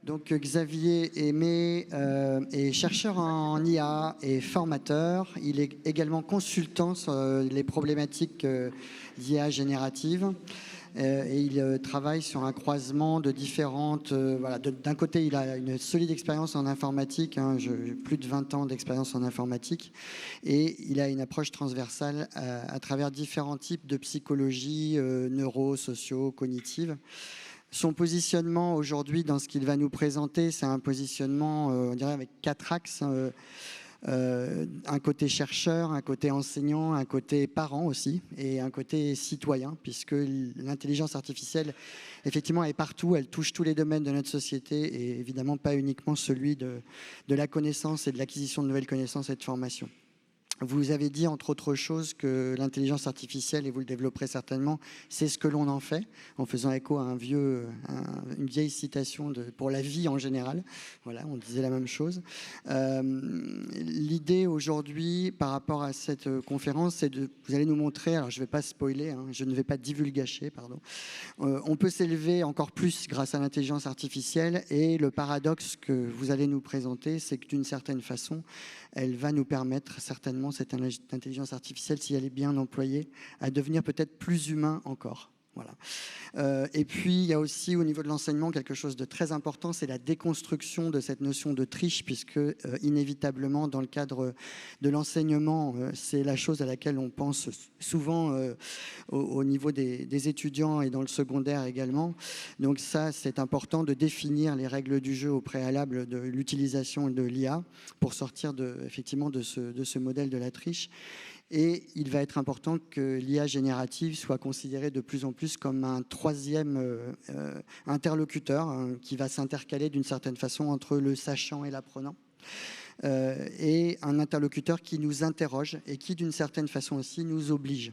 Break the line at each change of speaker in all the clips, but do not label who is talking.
Donc Xavier Aimé est chercheur en IA et formateur. Il est également consultant sur les problématiques d'IA générative. Et il travaille sur un croisement de différentes... voilà, d'un côté, il a une solide expérience en informatique, hein, plus de 20 ans d'expérience en informatique, et il a une approche transversale à travers différents types de psychologie, neuro, socio, cognitive. Son positionnement aujourd'hui dans ce qu'il va nous présenter, c'est un positionnement, on dirait, avec 4 axes. Un côté chercheur, un côté enseignant, un côté parent aussi, et un côté citoyen, puisque l'intelligence artificielle, effectivement, est partout, elle touche tous les domaines de notre société, et évidemment pas uniquement celui de la connaissance et de l'acquisition de nouvelles connaissances et de formation. Vous avez dit, entre autres choses, que l'intelligence artificielle, et vous le développerez certainement, c'est ce que l'on en fait, en faisant écho à une vieille citation pour la vie en général. Voilà, on disait la même chose. L'idée aujourd'hui, par rapport à cette conférence, c'est vous allez nous montrer, alors je ne vais pas spoiler, hein, je ne vais pas divulgacher, pardon. On peut s'élever encore plus grâce à l'intelligence artificielle, et le paradoxe que vous allez nous présenter, c'est que d'une certaine façon, elle va nous permettre certainement, cette intelligence artificielle, si elle est bien employée, à devenir peut-être plus humain encore. Voilà. Et puis, il y a aussi au niveau de l'enseignement quelque chose de très important, c'est la déconstruction de cette notion de triche, puisque inévitablement, dans le cadre de l'enseignement, c'est la chose à laquelle on pense souvent au niveau des étudiants et dans le secondaire également. Donc ça, c'est important de définir les règles du jeu au préalable de l'utilisation de l'IA pour sortir effectivement de ce modèle de la triche. Et il va être important que l'IA générative soit considérée de plus en plus comme un troisième interlocuteur, hein, qui va s'intercaler d'une certaine façon entre le sachant et l'apprenant. Et un interlocuteur qui nous interroge et qui, d'une certaine façon aussi, nous oblige.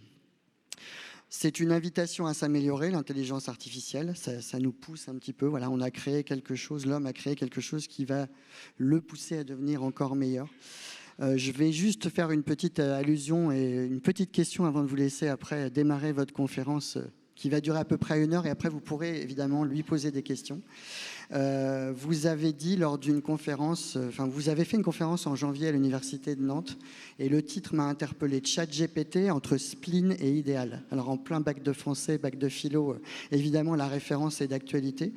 C'est une invitation à s'améliorer, l'intelligence artificielle, ça nous pousse un petit peu. Voilà, on a créé quelque chose, l'homme a créé quelque chose qui va le pousser à devenir encore meilleur. Je vais juste faire une petite allusion et une petite question avant de vous laisser après démarrer votre conférence qui va durer à peu près 1 heure, et après vous pourrez évidemment lui poser des questions. Vous avez dit lors d'une conférence, vous avez fait une conférence en janvier à l'université de Nantes, et le titre m'a interpellé: ChatGPT entre spleen et idéal. Alors en plein bac de français, bac de philo, évidemment la référence est d'actualité.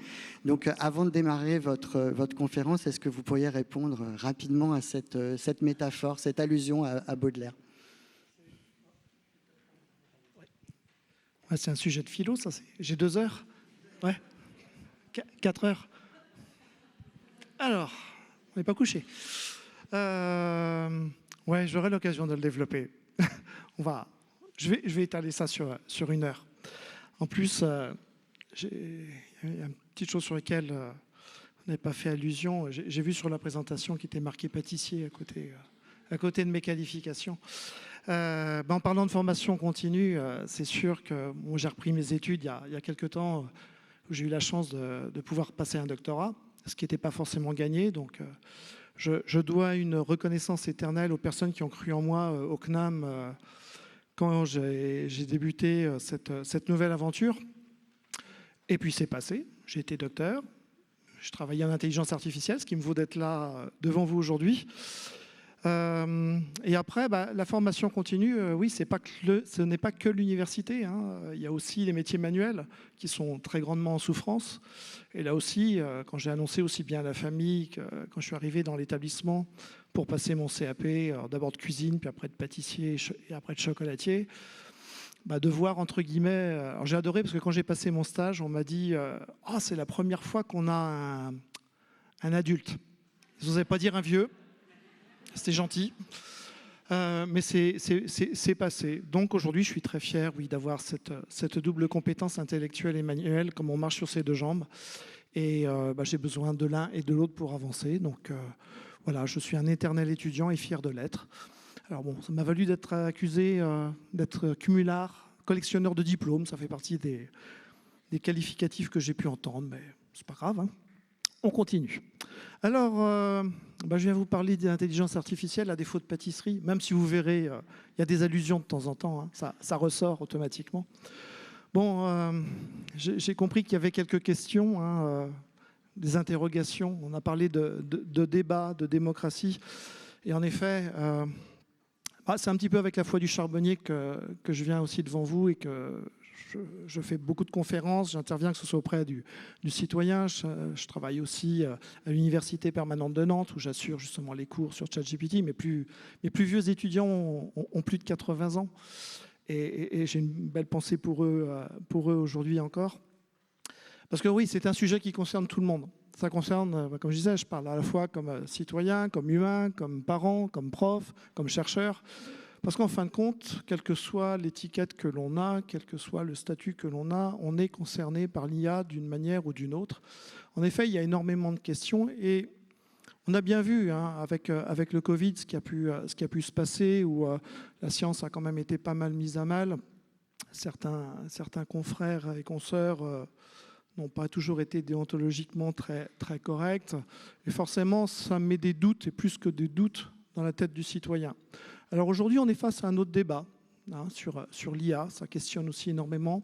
Donc avant de démarrer votre conférence, est-ce que vous pourriez répondre rapidement à cette métaphore, cette allusion à Baudelaire?
Ouais, c'est un sujet de philo, ça. J'ai 2 heures. Ouais. 4 heures. Alors, on n'est pas couché. Ouais, j'aurai l'occasion de le développer. Je vais étaler ça sur 1 heure. En plus, il y a une petite chose sur laquelle on n'avait pas fait allusion. J'ai vu sur la présentation qui était marqué pâtissier à côté de mes qualifications. En parlant de formation continue, c'est sûr que j'ai repris mes études il y a quelques temps, où j'ai eu la chance de pouvoir passer un doctorat, ce qui n'était pas forcément gagné. Donc, je dois une reconnaissance éternelle aux personnes qui ont cru en moi au CNAM quand j'ai débuté cette nouvelle aventure. Et puis c'est passé, j'ai été docteur, je travaillais en intelligence artificielle, ce qui me vaut d'être là devant vous aujourd'hui. Et après, la formation continue, oui, ce n'est pas que l'université, hein. Il y a aussi les métiers manuels qui sont très grandement en souffrance. Et là aussi, quand j'ai annoncé aussi bien à la famille que quand je suis arrivé dans l'établissement pour passer mon CAP, d'abord de cuisine, puis après de pâtissier et après de chocolatier, de voir, entre guillemets... Alors j'ai adoré parce que quand j'ai passé mon stage, on m'a dit « Oh, c'est la première fois qu'on a un adulte ». Ils n'osaient pas dire un vieux. C'était gentil, mais c'est passé. Donc aujourd'hui, je suis très fier, oui, d'avoir cette double compétence intellectuelle et manuelle, comme on marche sur ses 2 jambes. Et j'ai besoin de l'un et de l'autre pour avancer. Donc voilà, je suis un éternel étudiant et fier de l'être. Alors bon, ça m'a valu d'être accusé d'être cumulard, collectionneur de diplômes. Ça fait partie des qualificatifs que j'ai pu entendre, mais c'est pas grave, hein. On continue. Alors, je viens vous parler d'intelligence artificielle à défaut de pâtisserie, même si vous verrez, il y a des allusions de temps en temps, hein, ça ressort automatiquement. Bon, j'ai compris qu'il y avait quelques questions, hein, des interrogations. On a parlé de débat, de démocratie. Et en effet, c'est un petit peu avec la foi du charbonnier que je viens aussi devant vous et que je fais beaucoup de conférences. J'interviens que ce soit auprès du citoyen. Je travaille aussi à l'Université permanente de Nantes où j'assure justement les cours sur ChatGPT. Mes plus vieux étudiants ont plus de 80 ans. Et j'ai une belle pensée pour eux aujourd'hui encore. Parce que oui, c'est un sujet qui concerne tout le monde. Ça concerne, comme je disais, je parle à la fois comme citoyen, comme humain, comme parent, comme prof, comme chercheur. Parce qu'en fin de compte, quelle que soit l'étiquette que l'on a, quel que soit le statut que l'on a, on est concerné par l'IA d'une manière ou d'une autre. En effet, il y a énormément de questions et on a bien vu avec le Covid ce qui a pu se passer, où la science a quand même été pas mal mise à mal. Certains confrères et consoeurs n'ont pas toujours été déontologiquement très, très corrects. Et forcément, ça met des doutes, et plus que des doutes, dans la tête du citoyen. Alors aujourd'hui, on est face à un autre débat sur l'IA. Ça questionne aussi énormément.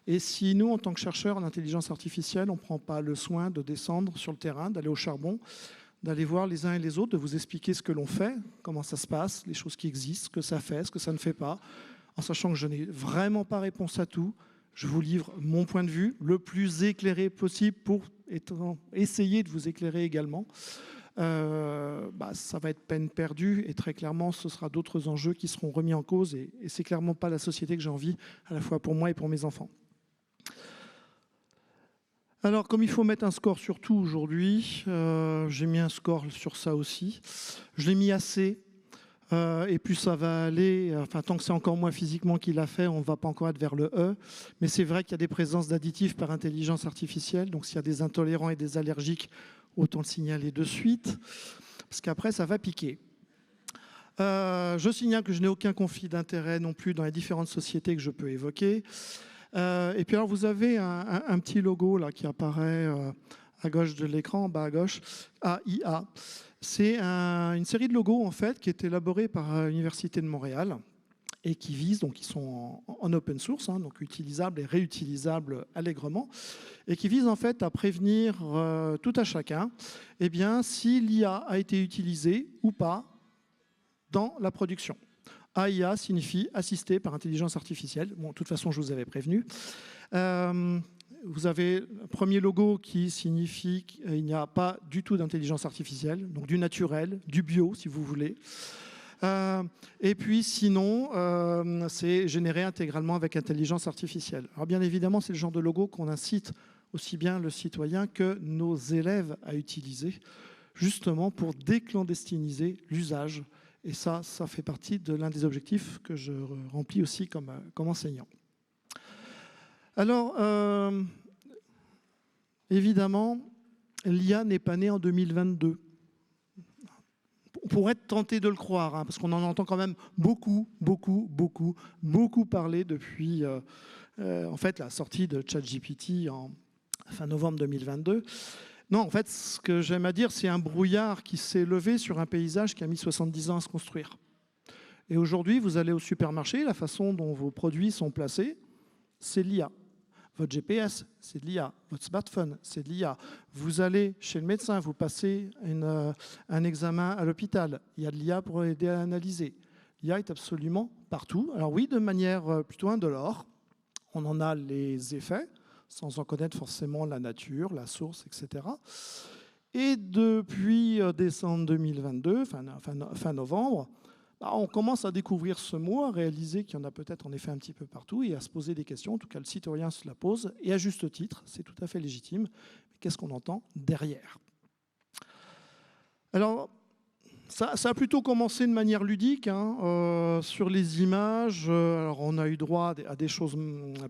Et si nous, en tant que chercheurs en intelligence artificielle, on ne prend pas le soin de descendre sur le terrain, d'aller au charbon, d'aller voir les uns et les autres, de vous expliquer ce que l'on fait, comment ça se passe, les choses qui existent, ce que ça fait, ce que ça ne fait pas, en sachant que je n'ai vraiment pas réponse à tout. Je vous livre mon point de vue, le plus éclairé possible pour essayer de vous éclairer également. Ça va être peine perdue et très clairement, ce sera d'autres enjeux qui seront remis en cause et c'est clairement pas la société que j'ai envie, à la fois pour moi et pour mes enfants. Alors, comme il faut mettre un score sur tout aujourd'hui, j'ai mis un score sur ça aussi. Je l'ai mis assez. Et plus ça va aller, tant que c'est encore moins physiquement qu'il a fait, on ne va pas encore être vers le E. Mais c'est vrai qu'il y a des présences d'additifs par intelligence artificielle. Donc s'il y a des intolérants et des allergiques, autant le signaler de suite, parce qu'après, ça va piquer. Je signale que je n'ai aucun conflit d'intérêt non plus dans les différentes sociétés que je peux évoquer. Et puis alors, vous avez un petit logo là, qui apparaît à gauche de l'écran, en bas à gauche, AIA. C'est une série de logos en fait qui est élaborée par l'Université de Montréal et qui visent, donc ils sont en open source, donc utilisables et réutilisables allègrement, et qui visent en fait à prévenir tout à chacun, si l'IA a été utilisée ou pas dans la production. AIA signifie assisté par intelligence artificielle. Bon, de toute façon, je vous avais prévenu. Vous avez le premier logo qui signifie qu'il n'y a pas du tout d'intelligence artificielle, donc du naturel, du bio, si vous voulez. Et puis sinon, c'est généré intégralement avec intelligence artificielle. Alors bien évidemment, c'est le genre de logo qu'on incite aussi bien le citoyen que nos élèves à utiliser, justement pour déclandestiniser l'usage. Et ça fait partie de l'un des objectifs que je remplis aussi comme enseignant. Alors, évidemment, l'IA n'est pas née en 2022. On pourrait être tenté de le croire, parce qu'on en entend quand même beaucoup parler depuis en fait, la sortie de ChatGPT en fin novembre 2022. Non, en fait, ce que j'aime à dire, c'est un brouillard qui s'est levé sur un paysage qui a mis 70 ans à se construire. Et aujourd'hui, vous allez au supermarché, la façon dont vos produits sont placés, c'est l'IA. Votre GPS, c'est de l'IA. Votre smartphone, c'est de l'IA. Vous allez chez le médecin, vous passez un examen à l'hôpital. Il y a de l'IA pour aider à analyser. L'IA est absolument partout. Alors oui, de manière plutôt indolore. On en a les effets, sans en connaître forcément la nature, la source, etc. Et depuis décembre 2022, fin novembre, on commence à découvrir ce mot, à réaliser qu'il y en a peut-être en effet un petit peu partout et à se poser des questions. En tout cas, le citoyen se la pose, et à juste titre, c'est tout à fait légitime. Mais qu'est-ce qu'on entend derrière? Alors, ça a plutôt commencé de manière ludique, sur les images. Alors, on a eu droit à des choses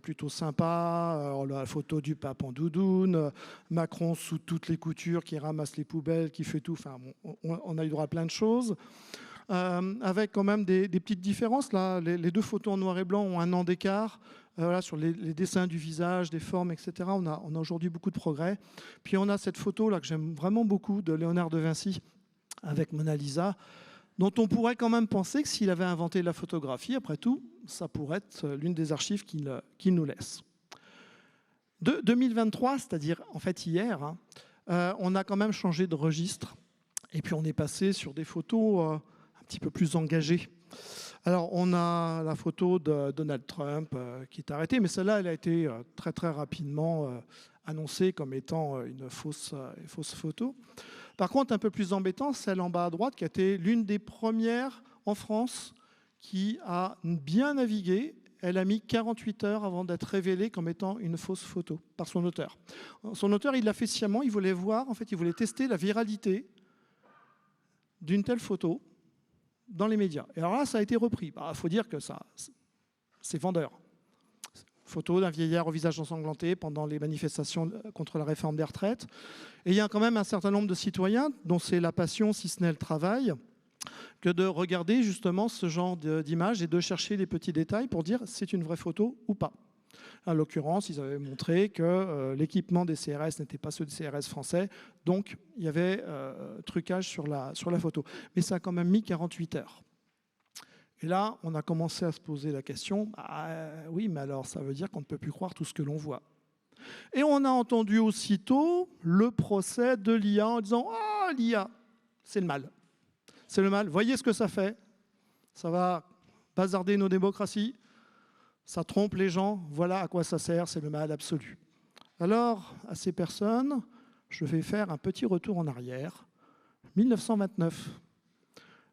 plutôt sympas. Alors, la photo du pape en doudoune, Macron sous toutes les coutures, qui ramasse les poubelles, qui fait tout. Enfin, on a eu droit à plein de choses. Avec quand même des petites différences. Là, les deux photos en noir et blanc ont un an d'écart. Sur les dessins du visage, des formes, etc. On a aujourd'hui beaucoup de progrès. Puis on a cette photo là que j'aime vraiment beaucoup de Léonard de Vinci avec Mona Lisa, dont on pourrait quand même penser que s'il avait inventé la photographie, après tout, ça pourrait être l'une des archives qu'il nous laisse. De 2023, c'est-à-dire en fait hier, On a quand même changé de registre. Et puis on est passé sur des photos un petit peu plus engagées. Alors on a la photo de Donald Trump qui est arrêté, mais celle-là, elle a été très très rapidement annoncée comme étant une fausse photo. Par contre, un peu plus embêtant, celle en bas à droite, qui a été l'une des premières en France qui a bien navigué. Elle a mis 48 heures avant d'être révélée comme étant une fausse photo par son auteur. Son auteur, il l'a fait sciemment, il voulait voir, en fait, il voulait tester la viralité d'une telle photo dans les médias. Et alors là, ça a été repris. Il faut dire que c'est vendeur. Photo d'un vieillard au visage ensanglanté pendant les manifestations contre la réforme des retraites. Et il y a quand même un certain nombre de citoyens dont c'est la passion, si ce n'est le travail, que de regarder justement ce genre d'images et de chercher les petits détails pour dire c'est une vraie photo ou pas. En l'occurrence, ils avaient montré que l'équipement des CRS n'était pas ceux des CRS français, donc il y avait trucage sur la photo. Mais ça a quand même mis 48 heures. Et là, on a commencé à se poser la question, oui, mais alors ça veut dire qu'on ne peut plus croire tout ce que l'on voit. Et on a entendu aussitôt le procès de l'IA en disant « Ah, l'IA, c'est le mal. C'est le mal. Voyez ce que ça fait. Ça va bazarder nos démocraties. Ça trompe les gens. Voilà à quoi ça sert. C'est le mal absolu. » Alors, à ces personnes, je vais faire un petit retour en arrière. 1929.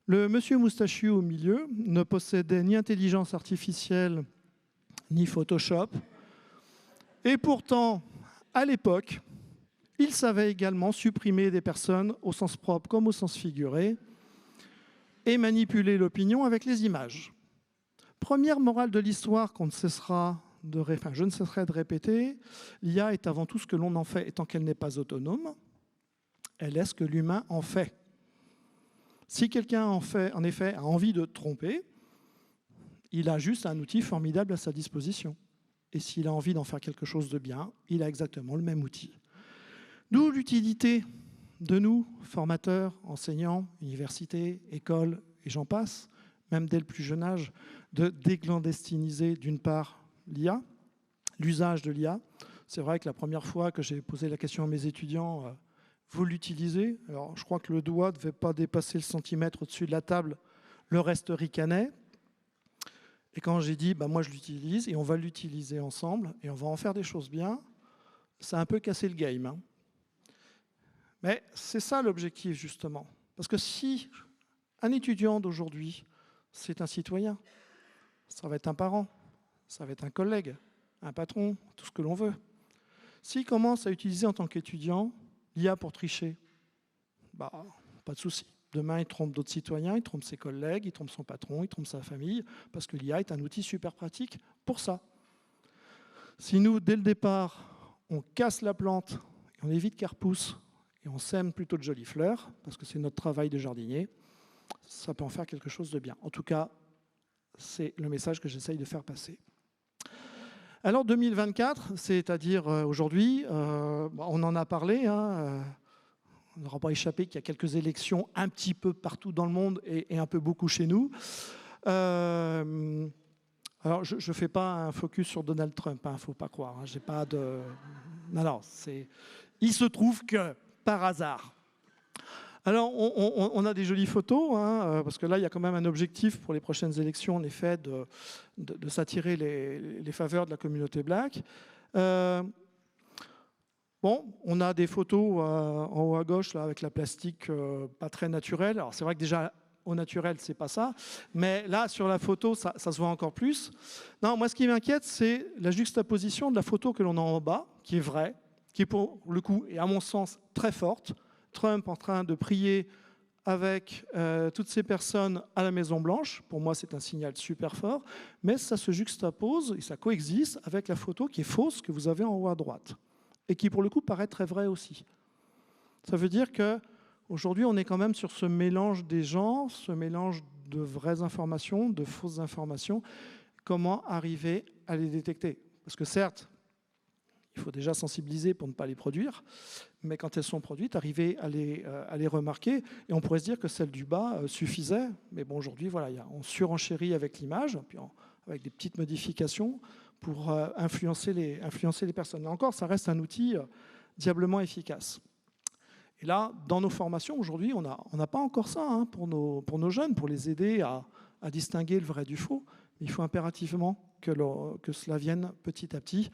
Le monsieur moustachu au milieu ne possédait ni intelligence artificielle, ni Photoshop. Et pourtant, à l'époque, il savait également supprimer des personnes au sens propre comme au sens figuré et manipuler l'opinion avec les images. Première morale de l'histoire qu'on ne cessera je ne cesserai de répéter, l'IA est avant tout ce que l'on en fait, et tant qu'elle n'est pas autonome, elle est ce que l'humain en fait. Si quelqu'un en effet a envie de tromper, il a juste un outil formidable à sa disposition. Et s'il a envie d'en faire quelque chose de bien, il a exactement le même outil. D'où l'utilité de nous, formateurs, enseignants, universités, écoles, et j'en passe, même dès le plus jeune âge, de déclandestiniser d'une part l'IA, l'usage de l'IA. C'est vrai que la première fois que j'ai posé la question à mes étudiants, vous l'utilisez? Alors, je crois que le doigt ne devait pas dépasser le centimètre au-dessus de la table, le reste ricanait. Et quand j'ai dit, moi je l'utilise et on va l'utiliser ensemble et on va en faire des choses bien, ça a un peu cassé le game. Hein. Mais c'est ça l'objectif justement. Parce que si un étudiant d'aujourd'hui, c'est un citoyen, ça va être un parent, ça va être un collègue, un patron, tout ce que l'on veut. S'il commence à utiliser en tant qu'étudiant l'IA pour tricher, pas de souci. Demain, il trompe d'autres citoyens, il trompe ses collègues, il trompe son patron, il trompe sa famille, parce que l'IA est un outil super pratique pour ça. Si nous, dès le départ, on casse la plante, et on évite qu'elle repousse, et on sème plutôt de jolies fleurs, parce que c'est notre travail de jardinier, ça peut en faire quelque chose de bien. En tout cas, c'est le message que j'essaye de faire passer. Alors 2024, c'est-à-dire aujourd'hui, on en a parlé, on n'aura pas échappé qu'il y a quelques élections un petit peu partout dans le monde et un peu beaucoup chez nous. Alors je ne fais pas un focus sur Donald Trump, il ne faut pas croire, j'ai pas de... Non, il se trouve que, par hasard, alors, on a des jolies photos, parce que là, il y a quand même un objectif pour les prochaines élections, en effet, de s'attirer les faveurs de la communauté black. On a des photos en haut à gauche, là, avec la plastique pas très naturelle. Alors, c'est vrai que déjà, au naturel, c'est pas ça. Mais là, sur la photo, ça se voit encore plus. Non, moi, ce qui m'inquiète, c'est la juxtaposition de la photo que l'on a en bas, qui est vraie, qui, pour le coup, est, à mon sens, très forte. Trump en train de prier avec toutes ces personnes à la Maison-Blanche. Pour moi, c'est un signal super fort. Mais ça se juxtapose et ça coexiste avec la photo qui est fausse que vous avez en haut à droite et qui, pour le coup, paraît très vraie aussi. Ça veut dire qu'aujourd'hui, on est quand même sur ce mélange des genres, ce mélange de vraies informations, de fausses informations. Comment arriver à les détecter? Parce que certes, il faut déjà sensibiliser pour ne pas les produire, mais quand elles sont produites, arriver à les remarquer. Et on pourrait se dire que celle du bas suffisait. Mais bon, aujourd'hui, voilà, on surenchérit avec l'image, puis avec des petites modifications pour influencer les personnes. Là encore, ça reste un outil diablement efficace. Et là, dans nos formations, aujourd'hui, on n'a pas encore ça hein, pour nos jeunes, pour les aider à distinguer le vrai du faux. Il faut impérativement que cela vienne petit à petit.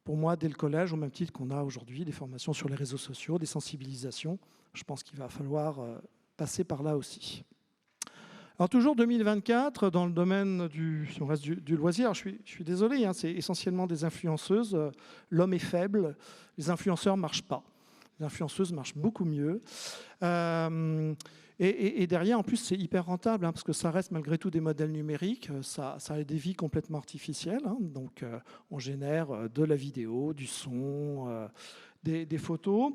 Pour moi, dès le collège, au même titre qu'on a aujourd'hui des formations sur les réseaux sociaux, des sensibilisations, je pense qu'il va falloir passer par là aussi. Alors toujours 2024, dans le domaine du loisir, je suis désolé, hein, c'est essentiellement des influenceuses. L'homme est faible, les influenceurs ne marchent pas. Les influenceuses marchent beaucoup mieux. Et derrière, en plus, c'est hyper rentable, hein, parce que ça reste malgré tout des modèles numériques. Ça a des vies complètement artificielles. Hein, donc, on génère de la vidéo, du son, des photos.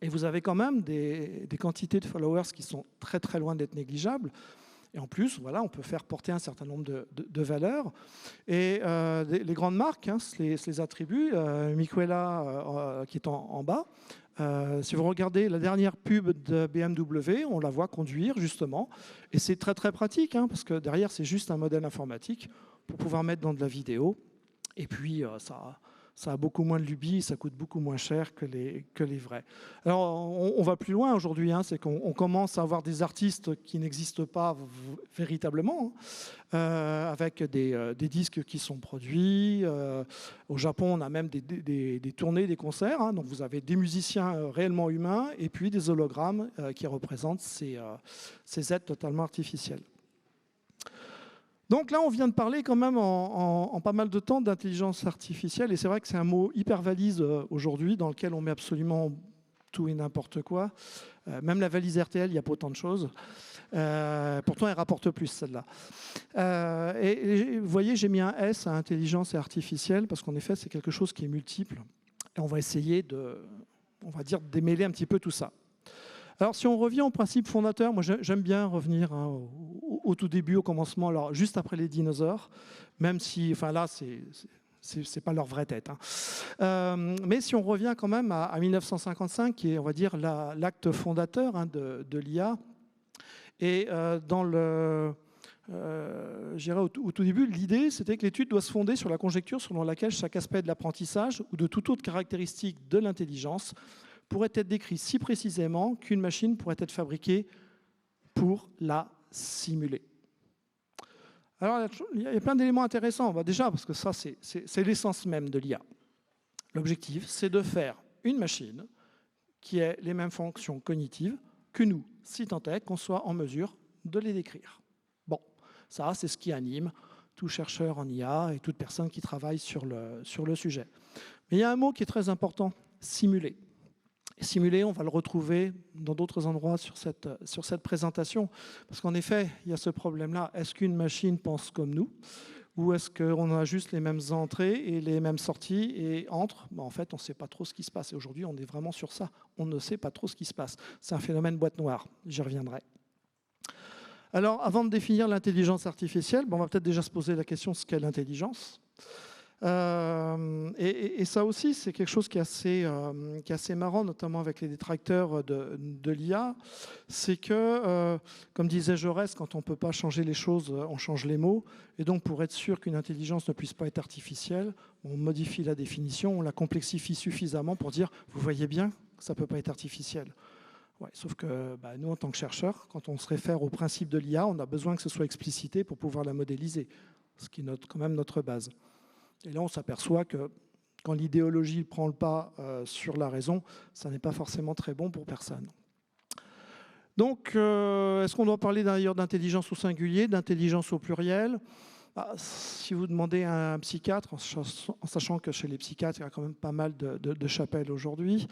Et vous avez quand même des quantités de followers qui sont très, très loin d'être négligeables. Et en plus, voilà, on peut faire porter un certain nombre de valeurs. Et les grandes marques hein, se les attribuent. Miquela, qui est en bas, si vous regardez la dernière pub de BMW, on la voit conduire justement. Et c'est très très pratique, hein, parce que derrière, c'est juste un modèle informatique pour pouvoir mettre dans de la vidéo. Et puis, ça a beaucoup moins de lubies, ça coûte beaucoup moins cher que les vrais. Alors, on va plus loin aujourd'hui, hein, c'est qu'on commence à avoir des artistes qui n'existent pas véritablement, hein, avec des disques qui sont produits. Au Japon, on a même des tournées, des concerts. Hein, donc, vous avez des musiciens réellement humains et puis des hologrammes qui représentent ces êtres totalement artificiels. Donc là, on vient de parler quand même en pas mal de temps d'intelligence artificielle, et c'est vrai que c'est un mot hyper valise aujourd'hui, dans lequel on met absolument tout et n'importe quoi. Même la valise RTL, il n'y a pas autant de choses. Pourtant, elle rapporte plus, celle-là. Et vous voyez, j'ai mis un S à intelligence artificielle, parce qu'en effet, c'est quelque chose qui est multiple. Et on va essayer on va dire, démêler un petit peu tout ça. Alors, si on revient au principe fondateur, moi j'aime bien revenir hein, au tout début, au commencement, alors juste après les dinosaures, même si, enfin là, c'est pas leur vraie tête. Hein. Mais si on revient quand même à 1955, qui est, on va dire, l'acte fondateur hein, de l'IA, et dans au tout début, l'idée, c'était que l'étude doit se fonder sur la conjecture selon laquelle chaque aspect de l'apprentissage ou de toute autre caractéristique de l'intelligence pourrait être décrit si précisément qu'une machine pourrait être fabriquée pour la simuler. Alors, il y a plein d'éléments intéressants. Déjà, parce que ça, c'est l'essence même de l'IA. L'objectif, c'est de faire une machine qui ait les mêmes fonctions cognitives que nous, si tant est qu'on soit en mesure de les décrire. Bon, ça, c'est ce qui anime tout chercheur en IA et toute personne qui travaille sur le sujet. Mais il y a un mot qui est très important, simuler. Simuler, on va le retrouver dans d'autres endroits sur cette présentation. Parce qu'en effet, il y a ce problème-là. Est-ce qu'une machine pense comme nous? Ou est-ce qu'on a juste les mêmes entrées et les mêmes sorties et entre en fait, on ne sait pas trop ce qui se passe. Et aujourd'hui, on est vraiment sur ça. On ne sait pas trop ce qui se passe. C'est un phénomène boîte noire. J'y reviendrai. Alors, avant de définir l'intelligence artificielle, on va peut-être déjà se poser la question de ce qu'est l'intelligence. Et ça aussi, c'est quelque chose qui est assez marrant, notamment avec les détracteurs de l'IA. C'est que, comme disait Jaurès, quand on ne peut pas changer les choses, on change les mots. Et donc, pour être sûr qu'une intelligence ne puisse pas être artificielle, on modifie la définition, on la complexifie suffisamment pour dire, vous voyez bien, ça ne peut pas être artificiel. Ouais, sauf que nous, en tant que chercheurs, quand on se réfère au principe de l'IA, on a besoin que ce soit explicité pour pouvoir la modéliser, ce qui est quand même notre base. Et là, on s'aperçoit que quand l'idéologie prend le pas sur la raison, ça n'est pas forcément très bon pour personne. Donc, est-ce qu'on doit parler d'ailleurs d'intelligence au singulier, d'intelligence au pluriel? Si vous demandez à un psychiatre, en sachant que chez les psychiatres, il y a quand même pas mal de chapelles aujourd'hui,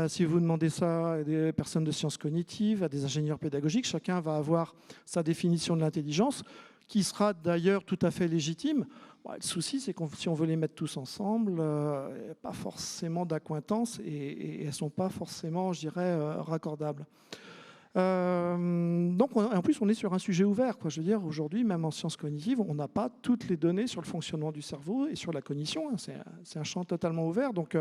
si vous demandez ça à des personnes de sciences cognitives, à des ingénieurs pédagogiques, chacun va avoir sa définition de l'intelligence, qui sera d'ailleurs tout à fait légitime. Bon, le souci, c'est que si on veut les mettre tous ensemble, il n'y a pas forcément d'accointances et elles ne sont pas forcément, je dirais, raccordables. Donc, en plus, on est sur un sujet ouvert. Je veux dire, aujourd'hui, même en sciences cognitives, on n'a pas toutes les données sur le fonctionnement du cerveau et sur la cognition. C'est un champ totalement ouvert. Donc,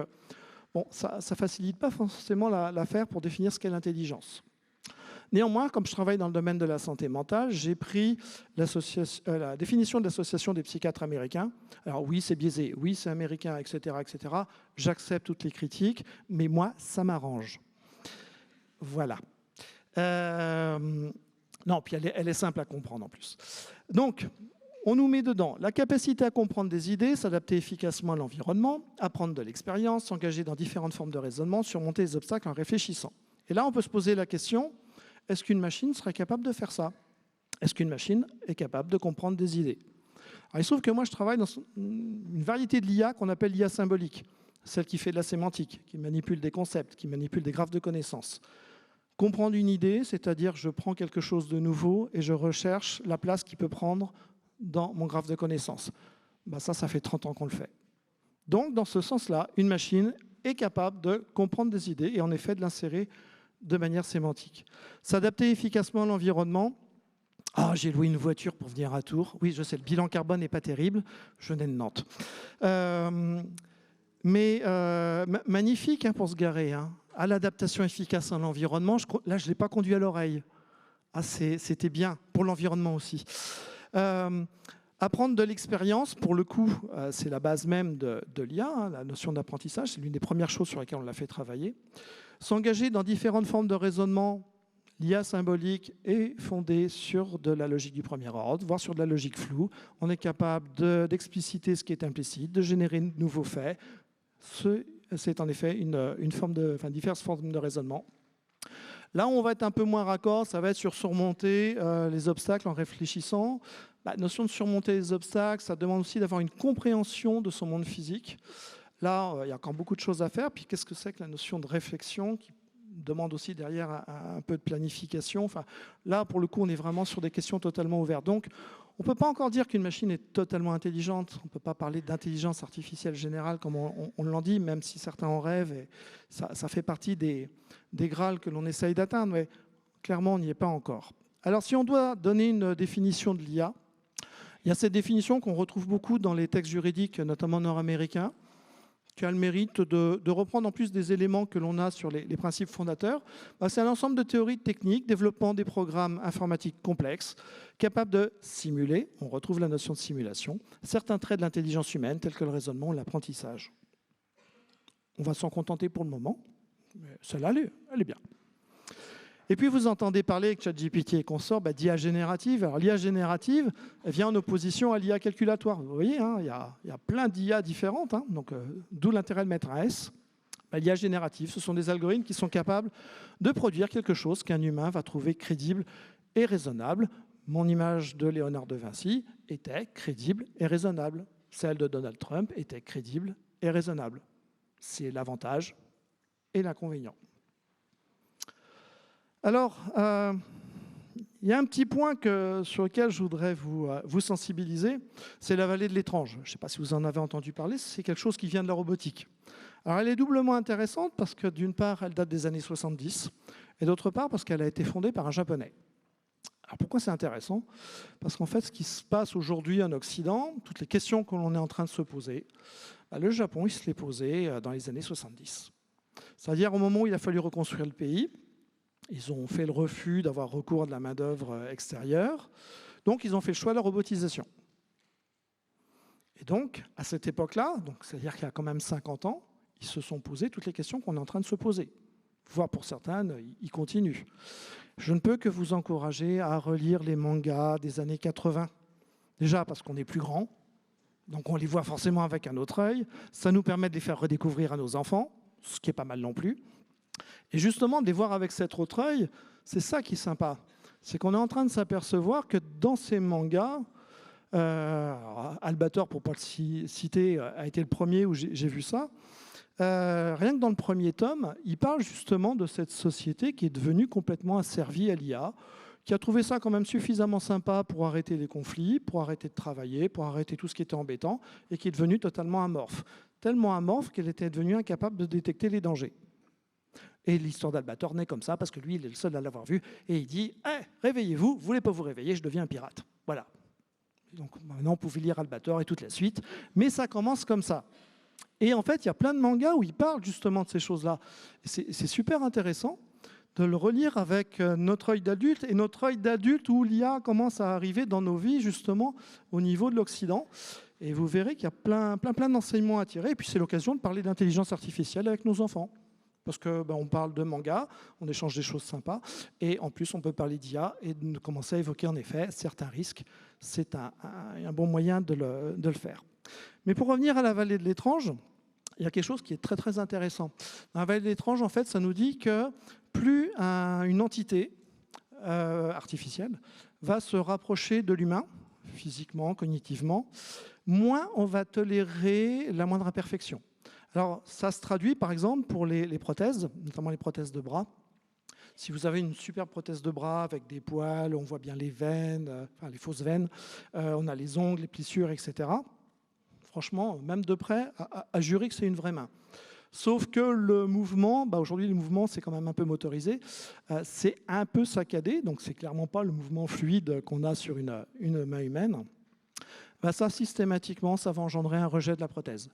bon, ça ne facilite pas forcément l'affaire pour définir ce qu'est l'intelligence. Néanmoins, comme je travaille dans le domaine de la santé mentale, j'ai pris la définition de l'Association des psychiatres américains. Alors oui, c'est biaisé, oui, c'est américain, etc., etc. J'accepte toutes les critiques, mais moi, ça m'arrange. Voilà. Non, puis elle est simple à comprendre en plus. Donc, on nous met dedans la capacité à comprendre des idées, s'adapter efficacement à l'environnement, apprendre de l'expérience, s'engager dans différentes formes de raisonnement, surmonter les obstacles en réfléchissant. Et là, on peut se poser la question, est-ce qu'une machine serait capable de faire ça? Est-ce qu'une machine est capable de comprendre des idées? Alors, il se trouve que moi, je travaille dans une variété de l'IA qu'on appelle l'IA symbolique, celle qui fait de la sémantique, qui manipule des concepts, qui manipule des graphes de connaissances. Comprendre une idée, c'est-à-dire je prends quelque chose de nouveau et je recherche la place qu'il peut prendre dans mon graphe de connaissances. Ça fait 30 ans qu'on le fait. Donc, dans ce sens-là, une machine est capable de comprendre des idées et en effet de l'insérer de manière sémantique. S'adapter efficacement à l'environnement. Ah, j'ai loué une voiture pour venir à Tours. Oui, je sais, le bilan carbone n'est pas terrible. Je venais de Nantes. Magnifique pour se garer. À l'adaptation efficace à l'environnement. Là, je ne l'ai pas conduit à l'oreille. Ah, c'était bien pour l'environnement aussi. Apprendre de l'expérience, pour le coup, c'est la base même de l'IA, la notion d'apprentissage. C'est l'une des premières choses sur lesquelles on l'a fait travailler. S'engager dans différentes formes de raisonnement. L'IA symbolique est fondée sur de la logique du premier ordre, voire sur de la logique floue. On est capable d'expliciter ce qui est implicite, de générer de nouveaux faits. C'est en effet diverses formes de raisonnement. Là où on va être un peu moins raccord, ça va être sur surmonter les obstacles en réfléchissant. La notion de surmonter les obstacles, ça demande aussi d'avoir une compréhension de son monde physique. Là, il y a encore beaucoup de choses à faire. Puis qu'est-ce que c'est que la notion de réflexion qui demande aussi derrière un peu de planification. Là, pour le coup, on est vraiment sur des questions totalement ouvertes. Donc, on ne peut pas encore dire qu'une machine est totalement intelligente. On ne peut pas parler d'intelligence artificielle générale comme on l'en dit, même si certains en rêvent. Et ça fait partie des grâles que l'on essaye d'atteindre, mais clairement, on n'y est pas encore. Alors, si on doit donner une définition de l'IA, il y a cette définition qu'on retrouve beaucoup dans les textes juridiques, notamment nord-américains, qui a le mérite de reprendre en plus des éléments que l'on a sur les principes fondateurs. C'est un ensemble de théories techniques développant des programmes informatiques complexes, capables de simuler, on retrouve la notion de simulation, certains traits de l'intelligence humaine, tels que le raisonnement ou l'apprentissage. On va s'en contenter pour le moment, mais celle-là, elle est bien. Et puis, vous entendez parler avec ChatGPT et consorts d'IA générative. Alors, l'IA générative, elle vient en opposition à l'IA calculatoire. Vous voyez, il y a plein d'IA différentes, donc d'où l'intérêt de mettre un S. L'IA générative, ce sont des algorithmes qui sont capables de produire quelque chose qu'un humain va trouver crédible et raisonnable. Mon image de Léonard de Vinci était crédible et raisonnable. Celle de Donald Trump était crédible et raisonnable. C'est l'avantage et l'inconvénient. Alors, il y a un petit point sur lequel je voudrais vous sensibiliser, c'est la vallée de l'étrange. Je ne sais pas si vous en avez entendu parler, c'est quelque chose qui vient de la robotique. Alors, elle est doublement intéressante parce que d'une part, elle date des années 70, et d'autre part, parce qu'elle a été fondée par un Japonais. Alors, pourquoi c'est intéressant? Parce qu'en fait, ce qui se passe aujourd'hui en Occident, toutes les questions que l'on est en train de se poser, le Japon, il se les posait dans les années 70. C'est-à-dire au moment où il a fallu reconstruire le pays. Ils ont fait le refus d'avoir recours à de la main-d'œuvre extérieure. Donc, ils ont fait le choix de la robotisation. Et donc, à cette époque-là, c'est-à-dire qu'il y a quand même 50 ans, ils se sont posés toutes les questions qu'on est en train de se poser. Voire pour certaines, ils continuent. Je ne peux que vous encourager à relire les mangas des années 80. Déjà parce qu'on est plus grand, donc on les voit forcément avec un autre œil. Ça nous permet de les faire redécouvrir à nos enfants, ce qui est pas mal non plus. Et justement, de les voir avec cet autre œil, c'est ça qui est sympa. C'est qu'on est en train de s'apercevoir que dans ces mangas, Albator, pour ne pas le citer, a été le premier où j'ai vu ça. Rien que dans le premier tome, il parle justement de cette société qui est devenue complètement asservie à l'IA, qui a trouvé ça quand même suffisamment sympa pour arrêter les conflits, pour arrêter de travailler, pour arrêter tout ce qui était embêtant, et qui est devenue totalement amorphe. Tellement amorphe qu'elle était devenue incapable de détecter les dangers. Et l'histoire d'Albator naît comme ça, parce que lui, il est le seul à l'avoir vu, et il dit hey, « réveillez-vous, vous ne voulez pas vous réveiller, je deviens un pirate. » Voilà. Donc maintenant, on pouvait lire Albator et toute la suite, mais ça commence comme ça. Et en fait, il y a plein de mangas où ils parlent justement de ces choses-là. C'est super intéressant de le relire avec notre œil d'adulte, et notre œil d'adulte où l'IA commence à arriver dans nos vies, justement, au niveau de l'Occident. Et vous verrez qu'il y a plein d'enseignements à tirer, et puis c'est l'occasion de parler d'intelligence artificielle avec nos enfants. Parce que on parle de manga, on échange des choses sympas, et en plus on peut parler d'IA et de commencer à évoquer en effet certains risques. C'est un bon moyen de le faire. Mais pour revenir à la vallée de l'étrange, il y a quelque chose qui est très très intéressant. Dans la vallée de l'étrange, en fait, ça nous dit que plus une entité artificielle va se rapprocher de l'humain, physiquement, cognitivement, moins on va tolérer la moindre imperfection. Alors, ça se traduit, par exemple, pour les prothèses, notamment les prothèses de bras. Si vous avez une super prothèse de bras avec des poils, on voit bien les veines, les fausses veines, on a les ongles, les plissures, etc. Franchement, même de près, à jurer que c'est une vraie main. Sauf que le mouvement, aujourd'hui, le mouvement, c'est quand même un peu motorisé. C'est un peu saccadé, donc c'est clairement pas le mouvement fluide qu'on a sur une main humaine. Ça, systématiquement, ça va engendrer un rejet de la prothèse.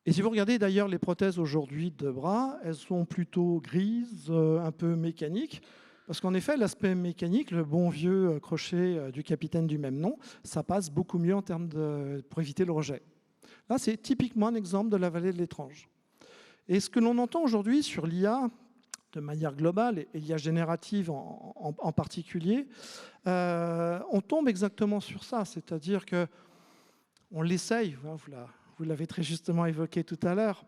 Et si vous regardez d'ailleurs les prothèses aujourd'hui de bras, elles sont plutôt grises, un peu mécaniques, parce qu'en effet, l'aspect mécanique, le bon vieux crochet du capitaine du même nom, ça passe beaucoup mieux en termes pour éviter le rejet. Là, c'est typiquement un exemple de la vallée de l'étrange. Et ce que l'on entend aujourd'hui sur l'IA, de manière globale, et l'IA générative en particulier, on tombe exactement sur ça, c'est-à-dire qu'on l'essaye, vous l'avez très justement évoqué tout à l'heure.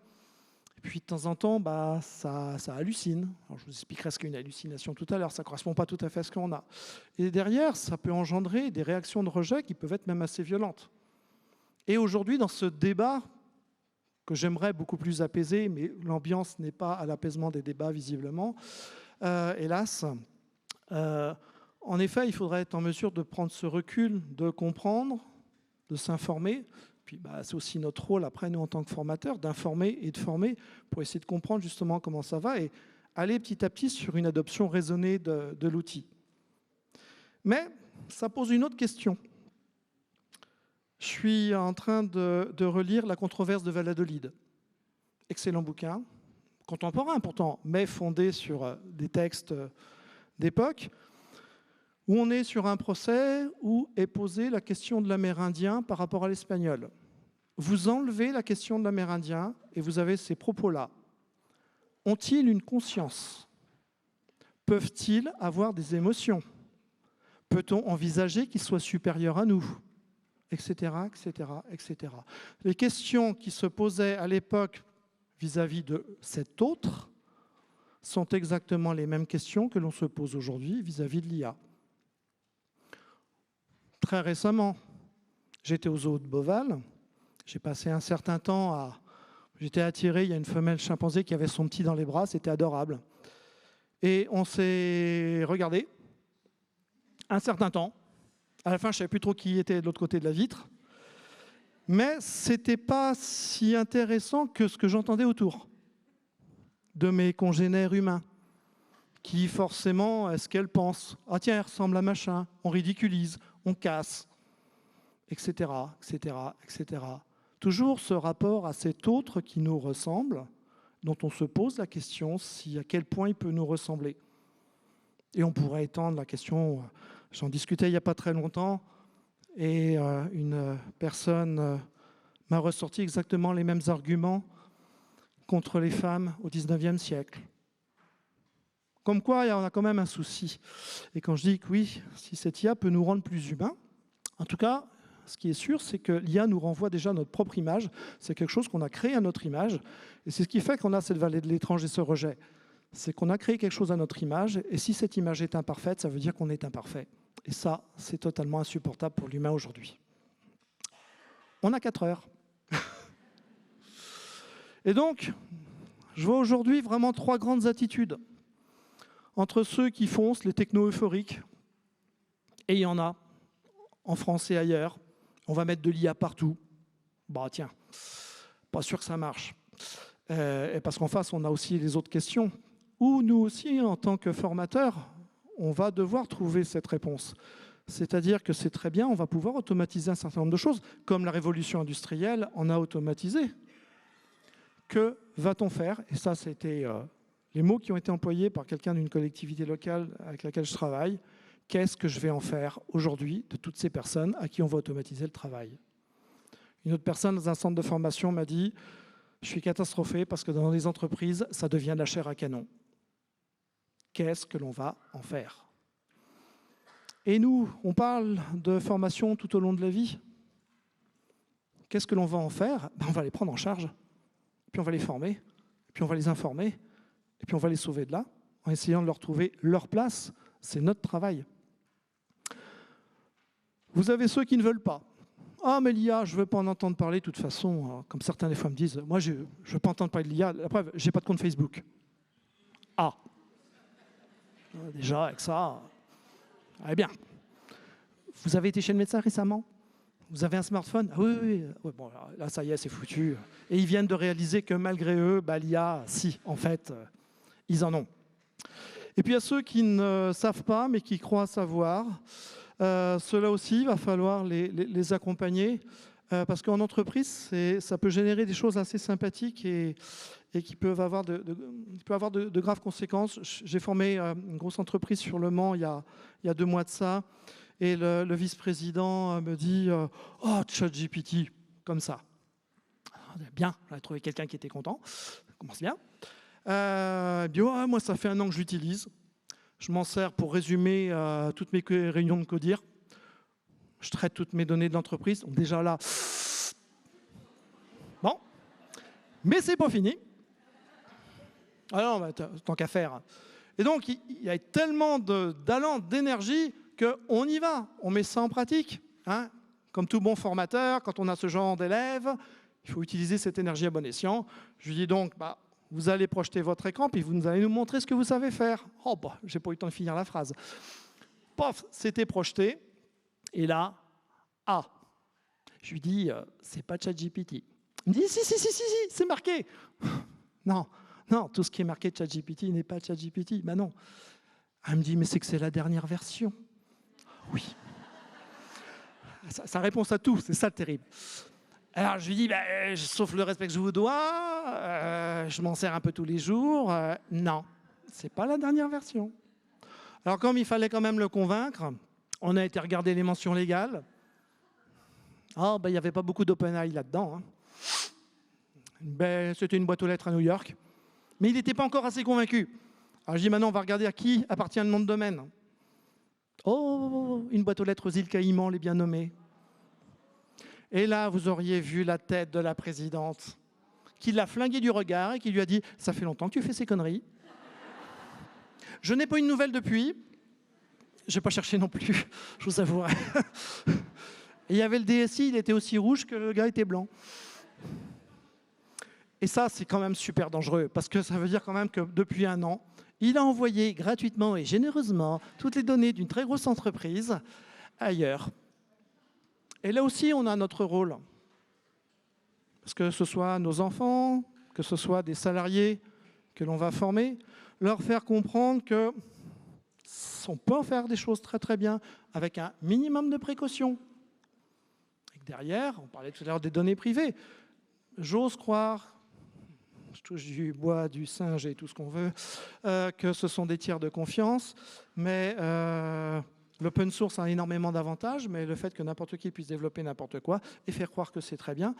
Et puis de temps en temps, ça hallucine. Alors, je vous expliquerai ce qu'est une hallucination tout à l'heure. Ça ne correspond pas tout à fait à ce qu'on a. Et derrière, ça peut engendrer des réactions de rejet qui peuvent être même assez violentes. Et aujourd'hui, dans ce débat que j'aimerais beaucoup plus apaiser, mais l'ambiance n'est pas à l'apaisement des débats visiblement, hélas, en effet, il faudrait être en mesure de prendre ce recul, de comprendre, de s'informer. Puis c'est aussi notre rôle, après, nous, en tant que formateurs, d'informer et de former pour essayer de comprendre justement comment ça va et aller petit à petit sur une adoption raisonnée de l'outil. Mais ça pose une autre question. Je suis en train de relire La controverse de Valladolid. Excellent bouquin, contemporain pourtant, mais fondé sur des textes d'époque, où on est sur un procès où est posée la question de l'Amérindien par rapport à l'Espagnol. Vous enlevez la question de l'Amérindien et vous avez ces propos-là. Ont-ils une conscience? Peuvent-ils avoir des émotions? Peut-on envisager qu'ils soient supérieurs à nous? Etc., etc., etc. Les questions qui se posaient à l'époque vis-à-vis de cet autre sont exactement les mêmes questions que l'on se pose aujourd'hui vis-à-vis de l'IA. Très récemment, j'étais au zoo de Beauval. J'ai passé un certain temps J'étais attiré, il y a une femelle chimpanzé qui avait son petit dans les bras, c'était adorable. Et on s'est regardé un certain temps. À la fin, je ne savais plus trop qui était de l'autre côté de la vitre. Mais ce n'était pas si intéressant que ce que j'entendais autour de mes congénères humains, qui forcément, est-ce qu'elles pensent « Ah tiens, elle ressemble à machin », on ridiculise, on casse, etc., etc., etc. Toujours ce rapport à cet autre qui nous ressemble, dont on se pose la question à quel point il peut nous ressembler. Et on pourrait étendre la question, j'en discutais il n'y a pas très longtemps, et une personne m'a ressorti exactement les mêmes arguments contre les femmes au XIXe siècle. Comme quoi, on a quand même un souci. Et quand je dis que oui, si cette IA peut nous rendre plus humains, en tout cas, ce qui est sûr, c'est que l'IA nous renvoie déjà notre propre image. C'est quelque chose qu'on a créé à notre image. Et c'est ce qui fait qu'on a cette vallée de l'étrange et ce rejet. C'est qu'on a créé quelque chose à notre image. Et si cette image est imparfaite, ça veut dire qu'on est imparfait. Et ça, c'est totalement insupportable pour l'humain aujourd'hui. On a 4 heures. Et donc, je vois aujourd'hui vraiment 3 grandes attitudes. Entre ceux qui foncent, les techno-euphoriques, et il y en a, en France et ailleurs, on va mettre de l'IA partout. Tiens, pas sûr que ça marche. Et parce qu'en face, on a aussi les autres questions, où nous aussi, en tant que formateurs, on va devoir trouver cette réponse. C'est-à-dire que c'est très bien, on va pouvoir automatiser un certain nombre de choses, comme la révolution industrielle en a automatisé. Que va-t-on faire? Et ça, c'était les mots qui ont été employés par quelqu'un d'une collectivité locale avec laquelle je travaille. Qu'est-ce que je vais en faire aujourd'hui de toutes ces personnes à qui on va automatiser le travail? Une autre personne dans un centre de formation m'a dit Je suis catastrophé parce que dans les entreprises, ça devient de la chair à canon. Qu'est-ce que l'on va en faire? Et nous, on parle de formation tout au long de la vie. Qu'est-ce que l'on va en faire? On va les prendre en charge, puis on va les former, puis on va les informer, et puis on va les sauver de là, en essayant de leur trouver leur place. C'est notre travail. Vous avez ceux qui ne veulent pas. Ah, mais l'IA, je ne veux pas en entendre parler de toute façon. Comme certains des fois me disent, moi, je ne veux pas entendre parler de l'IA. La preuve, je n'ai pas de compte Facebook. Ah. Déjà, avec ça, eh bien. Vous avez été chez le médecin récemment? Vous avez un smartphone? Ah oui, oui, oui. Bon, là, ça y est, c'est foutu. Et ils viennent de réaliser que malgré eux, l'IA, si, en fait, ils en ont. Et puis, il y a ceux qui ne savent pas, mais qui croient savoir. Ceux-là aussi, il va falloir les accompagner. Parce qu'en entreprise, ça peut générer des choses assez sympathiques et qui peuvent avoir de graves conséquences. J'ai formé une grosse entreprise sur Le Mans il y a 2 mois de ça. Et le vice-président me dit « Oh, ChatGPT », comme ça. Bien, on a trouvé quelqu'un qui était content. Ça commence bien. Il dit « Moi, ça fait 1 an que je l'utilise. Je m'en sers pour résumer toutes mes réunions de CODIR. Je traite toutes mes données de l'entreprise. » Donc déjà là, bon. Mais c'est pas fini. Alors, tant qu'à faire. Et donc, il y a tellement d'allant, d'énergie, qu'on y va, on met ça en pratique. Hein. Comme tout bon formateur, quand on a ce genre d'élèves, il faut utiliser cette énergie à bon escient. Je lui dis donc, vous allez projeter votre écran, puis vous allez nous montrer ce que vous savez faire. Oh, j'ai pas eu le temps de finir la phrase. Pof, c'était projeté. Et là, je lui dis, c'est pas ChatGPT. Il me dit, si, c'est marqué. Non, tout ce qui est marqué ChatGPT n'est pas ChatGPT. Ben non. Elle me dit, mais c'est que c'est la dernière version. Oui. Ça répond à tout, c'est ça le terrible. Alors je lui dis, sauf le respect que je vous dois, je m'en sers un peu tous les jours. Non, c'est pas la dernière version. Alors comme il fallait quand même le convaincre, on a été regarder les mentions légales. Il n'y avait pas beaucoup d'OpenAI là-dedans. C'était une boîte aux lettres à New York. Mais il n'était pas encore assez convaincu. Alors je dis, maintenant on va regarder à qui appartient le nom de domaine. Oh, une boîte aux lettres aux îles Caïmans, les bien nommés. Et là, vous auriez vu la tête de la présidente, qui l'a flingué du regard et qui lui a dit « Ça fait longtemps que tu fais ces conneries. » Je n'ai pas eu de nouvelles depuis. Je n'ai pas cherché non plus, je vous avouerai. Et il y avait le DSI, il était aussi rouge que le gars était blanc. Et ça, c'est quand même super dangereux, parce que ça veut dire quand même que depuis 1 an, il a envoyé gratuitement et généreusement toutes les données d'une très grosse entreprise ailleurs. Et là aussi, on a notre rôle. Parce que ce soit nos enfants, que ce soit des salariés que l'on va former, leur faire comprendre qu'on peut faire des choses très très bien avec un minimum de précautions. Et que derrière, on parlait tout à l'heure des données privées, j'ose croire, je touche du bois, du singe et tout ce qu'on veut, que ce sont des tiers de confiance, mais l'open source a énormément d'avantages, mais le fait que n'importe qui puisse développer n'importe quoi et faire croire que c'est très bien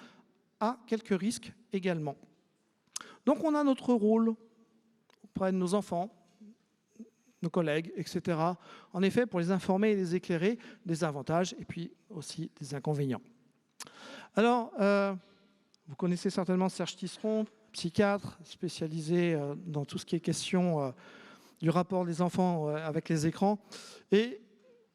a quelques risques également. Donc on a notre rôle auprès de nos enfants, nos collègues, etc. En effet, pour les informer et les éclairer des avantages et puis aussi des inconvénients. Alors, vous connaissez certainement Serge Tisseron, psychiatre spécialisé dans tout ce qui est question du rapport des enfants avec les écrans, et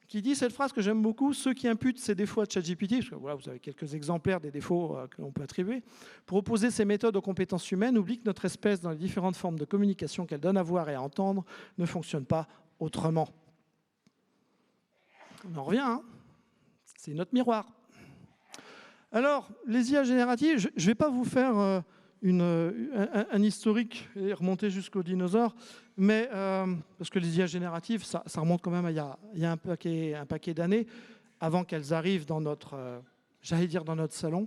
qui dit cette phrase que j'aime beaucoup: ceux qui imputent ces défauts à ChatGPT, parce que voilà, vous avez quelques exemplaires des défauts que l'on peut attribuer, pour opposer ces méthodes aux compétences humaines, oublient que notre espèce, dans les différentes formes de communication qu'elle donne à voir et à entendre, ne fonctionne pas autrement. On en revient, hein, c'est notre miroir. Alors, les IA génératives, je ne vais pas vous faire un historique et remonter jusqu'aux dinosaures, mais parce que les IA génératives, ça remonte quand même à il y a un paquet d'années, avant qu'elles arrivent dans notre, dans notre salon.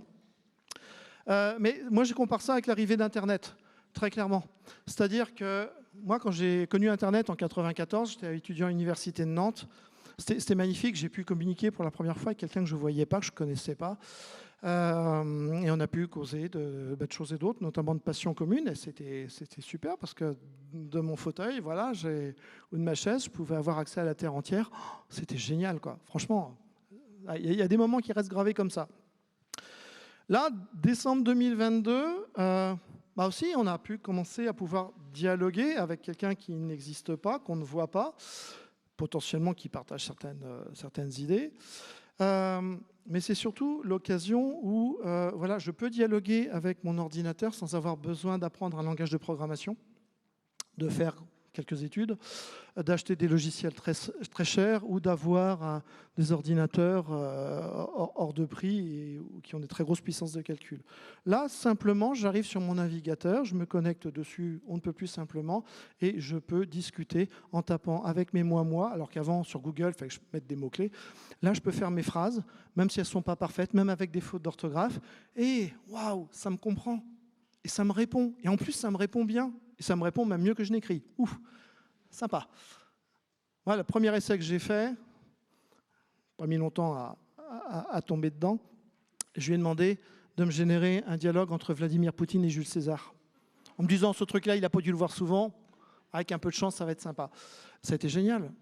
Mais moi, je compare ça avec l'arrivée d'Internet, très clairement. C'est-à-dire que moi, quand j'ai connu Internet en 1994, j'étais étudiant à l'université de Nantes. C'était magnifique, j'ai pu communiquer pour la première fois avec quelqu'un que je ne voyais pas, que je ne connaissais pas. Et on a pu causer de choses et d'autres, notamment de passions communes. Et c'était super parce que de mon fauteuil, voilà, ou de ma chaise, je pouvais avoir accès à la Terre entière. Oh, c'était génial, quoi. Franchement, il y a des moments qui restent gravés comme ça. Là, décembre 2022, aussi, on a pu commencer à pouvoir dialoguer avec quelqu'un qui n'existe pas, qu'on ne voit pas, potentiellement qui partage certaines idées. Mais c'est surtout l'occasion où voilà, je peux dialoguer avec mon ordinateur sans avoir besoin d'apprendre un langage de programmation, de faire quelques études, d'acheter des logiciels très chers ou d'avoir des ordinateurs hors de prix et qui ont des très grosses puissances de calcul. Là, simplement, j'arrive sur mon navigateur, je me connecte dessus, on ne peut plus simplement, et je peux discuter en tapant avec mes moi, alors qu'avant, sur Google, il fallait que je mette des mots-clés. Là, je peux faire mes phrases, même si elles ne sont pas parfaites, même avec des fautes d'orthographe, et waouh, ça me comprend, et ça me répond. Et en plus, ça me répond bien, et ça me répond même mieux que je n'écris. Ouf, sympa. Voilà, le premier essai que j'ai fait, pas mis longtemps à tomber dedans, je lui ai demandé de me générer un dialogue entre Vladimir Poutine et Jules César. En me disant, ce truc-là, il n'a pas dû le voir souvent, avec un peu de chance, ça va être sympa. Ça a été génial.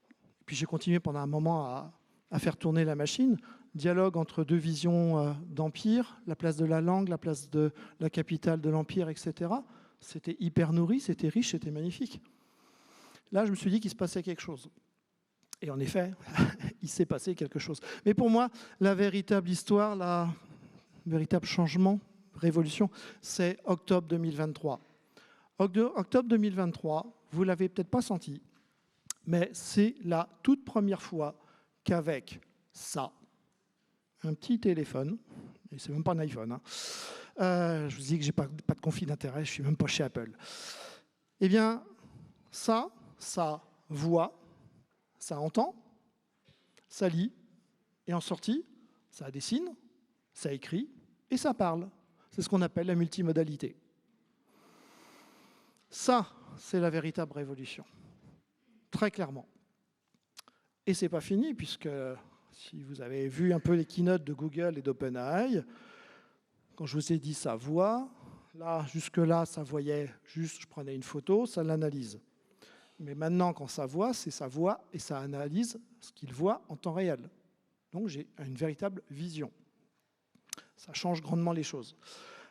Et puis j'ai continué pendant un moment à faire tourner la machine. Dialogue entre deux visions d'empire, la place de la langue, la place de la capitale de l'empire, etc. C'était hyper nourri, c'était riche, c'était magnifique. Là, je me suis dit qu'il se passait quelque chose. Et en effet, il s'est passé quelque chose. Mais pour moi, la véritable histoire, le véritable changement, révolution, c'est octobre 2023. Octobre 2023, vous ne l'avez peut-être pas senti, mais c'est la toute première fois qu'avec ça, un petit téléphone, et c'est même pas un iPhone, hein, je vous dis que je n'ai pas de conflit d'intérêt, je ne suis même pas chez Apple. Eh bien, ça voit, ça entend, ça lit, et en sortie, ça dessine, ça écrit, et ça parle. C'est ce qu'on appelle la multimodalité. Ça, c'est la véritable révolution, très clairement. Et ce n'est pas fini, puisque si vous avez vu un peu les keynotes de Google et d'OpenAI, quand je vous ai dit ça voit, là, jusque-là, ça voyait juste, je prenais une photo, ça l'analyse. Mais maintenant, quand ça voit, c'est ça voit et ça analyse ce qu'il voit en temps réel. Donc, j'ai une véritable vision. Ça change grandement les choses.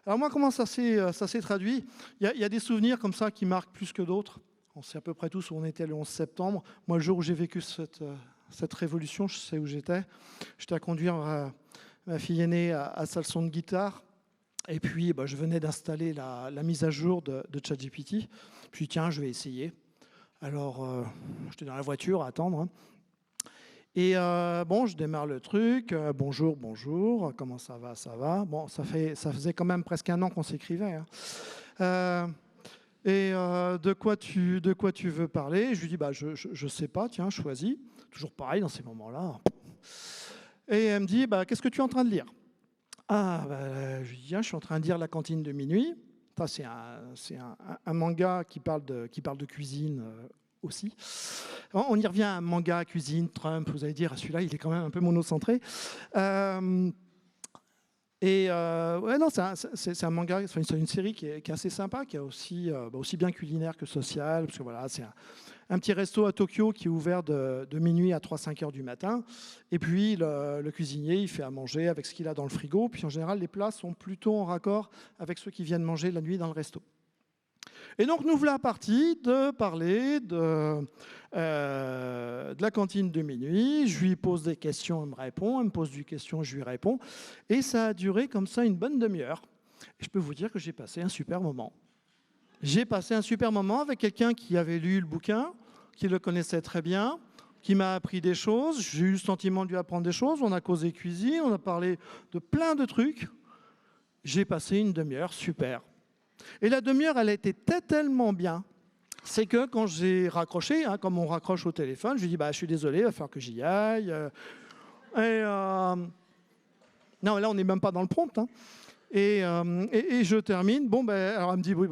Alors moi, comment ça s'est traduit ? Il y a des souvenirs comme ça qui marquent plus que d'autres. On sait à peu près tous où on était le 11 septembre. Moi, le jour où j'ai vécu cette révolution, je sais où j'étais. J'étais à conduire ma fille aînée à sa leçon de guitare. Et puis, je venais d'installer la mise à jour de ChatGPT. Puis, tiens, je vais essayer. Alors, j'étais dans la voiture à attendre. Hein. Et je démarre le truc. Bonjour, comment ça va, ça va. Bon, ça faisait quand même presque un an qu'on s'écrivait. Hein. De quoi tu veux parler ? Je lui dis, je sais pas, tiens, choisis. Toujours pareil dans ces moments-là. Et elle me dit, qu'est-ce que tu es en train de lire ? Je lui dis, je suis en train de lire La cantine de minuit. Ça, c'est un manga qui parle de cuisine aussi. On y revient à manga, cuisine, Trump. Vous allez dire, celui-là, il est quand même un peu monocentré. C'est un manga, c'est une série qui est assez sympa, qui est aussi bien culinaire que sociale. Parce que voilà, c'est un petit resto à Tokyo qui est ouvert de minuit à 3-5 heures du matin. Et puis, le cuisinier, il fait à manger avec ce qu'il a dans le frigo. Puis, en général, les plats sont plutôt en raccord avec ceux qui viennent manger la nuit dans le resto. Et donc, nous voilà partis de parler de la cantine de minuit. Je lui pose des questions, elle me répond. Elle me pose des questions, je lui réponds. Et ça a duré comme ça une bonne demi-heure. Et je peux vous dire que j'ai passé un super moment. J'ai passé un super moment avec quelqu'un qui avait lu le bouquin, qui le connaissait très bien, qui m'a appris des choses. J'ai eu le sentiment de lui apprendre des choses. On a causé cuisine, on a parlé de plein de trucs. J'ai passé une demi-heure super. Et la demi-heure, elle a été tellement bien, c'est que quand j'ai raccroché, hein, comme on raccroche au téléphone, je lui dis je suis désolé, il va falloir que j'y aille. Non, là, on n'est même pas dans le prompt. Hein. Et je termine. Alors elle me dit oui,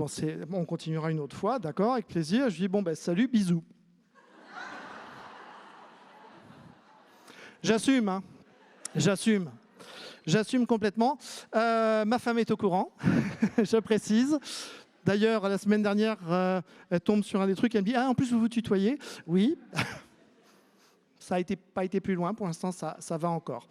on continuera une autre fois, d'accord, avec plaisir. Je lui dis salut, bisous. J'assume, hein. J'assume. J'assume complètement. Ma femme est au courant, je précise. D'ailleurs, la semaine dernière, elle tombe sur un des trucs, elle me dit « Ah, en plus, vous vous tutoyez ?» Oui. Ça n'a pas été plus loin, pour l'instant, ça va encore.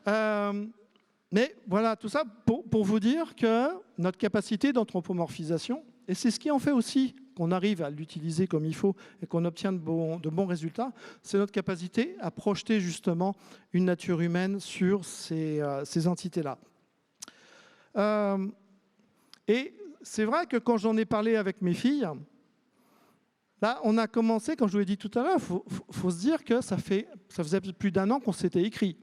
Mais voilà, tout ça pour vous dire que notre capacité d'anthropomorphisation, et c'est ce qui en fait aussi qu'on arrive à l'utiliser comme il faut et qu'on obtient de bons résultats, c'est notre capacité à projeter justement une nature humaine sur ces entités-là. Et c'est vrai que quand j'en ai parlé avec mes filles, là, on a commencé, comme je vous l'ai dit tout à l'heure, il faut se dire que ça faisait plus d'1 an qu'on s'était écrit.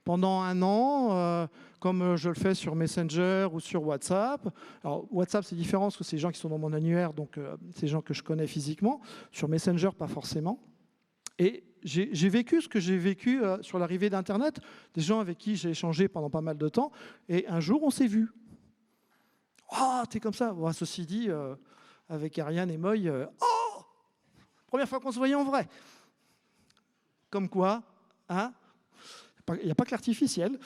Pendant 1 an, comme je le fais sur Messenger ou sur WhatsApp. Alors, WhatsApp, c'est différent parce que c'est des gens qui sont dans mon annuaire, donc c'est des gens que je connais physiquement. Sur Messenger, pas forcément. Et j'ai vécu ce que j'ai vécu sur l'arrivée d'Internet, des gens avec qui j'ai échangé pendant pas mal de temps. Et un jour, on s'est vus. Oh, t'es comme ça. Bon, ceci dit, avec Ariane et Moy, oh, première fois qu'on se voyait en vrai. Comme quoi, hein? Il n'y a pas que l'artificiel.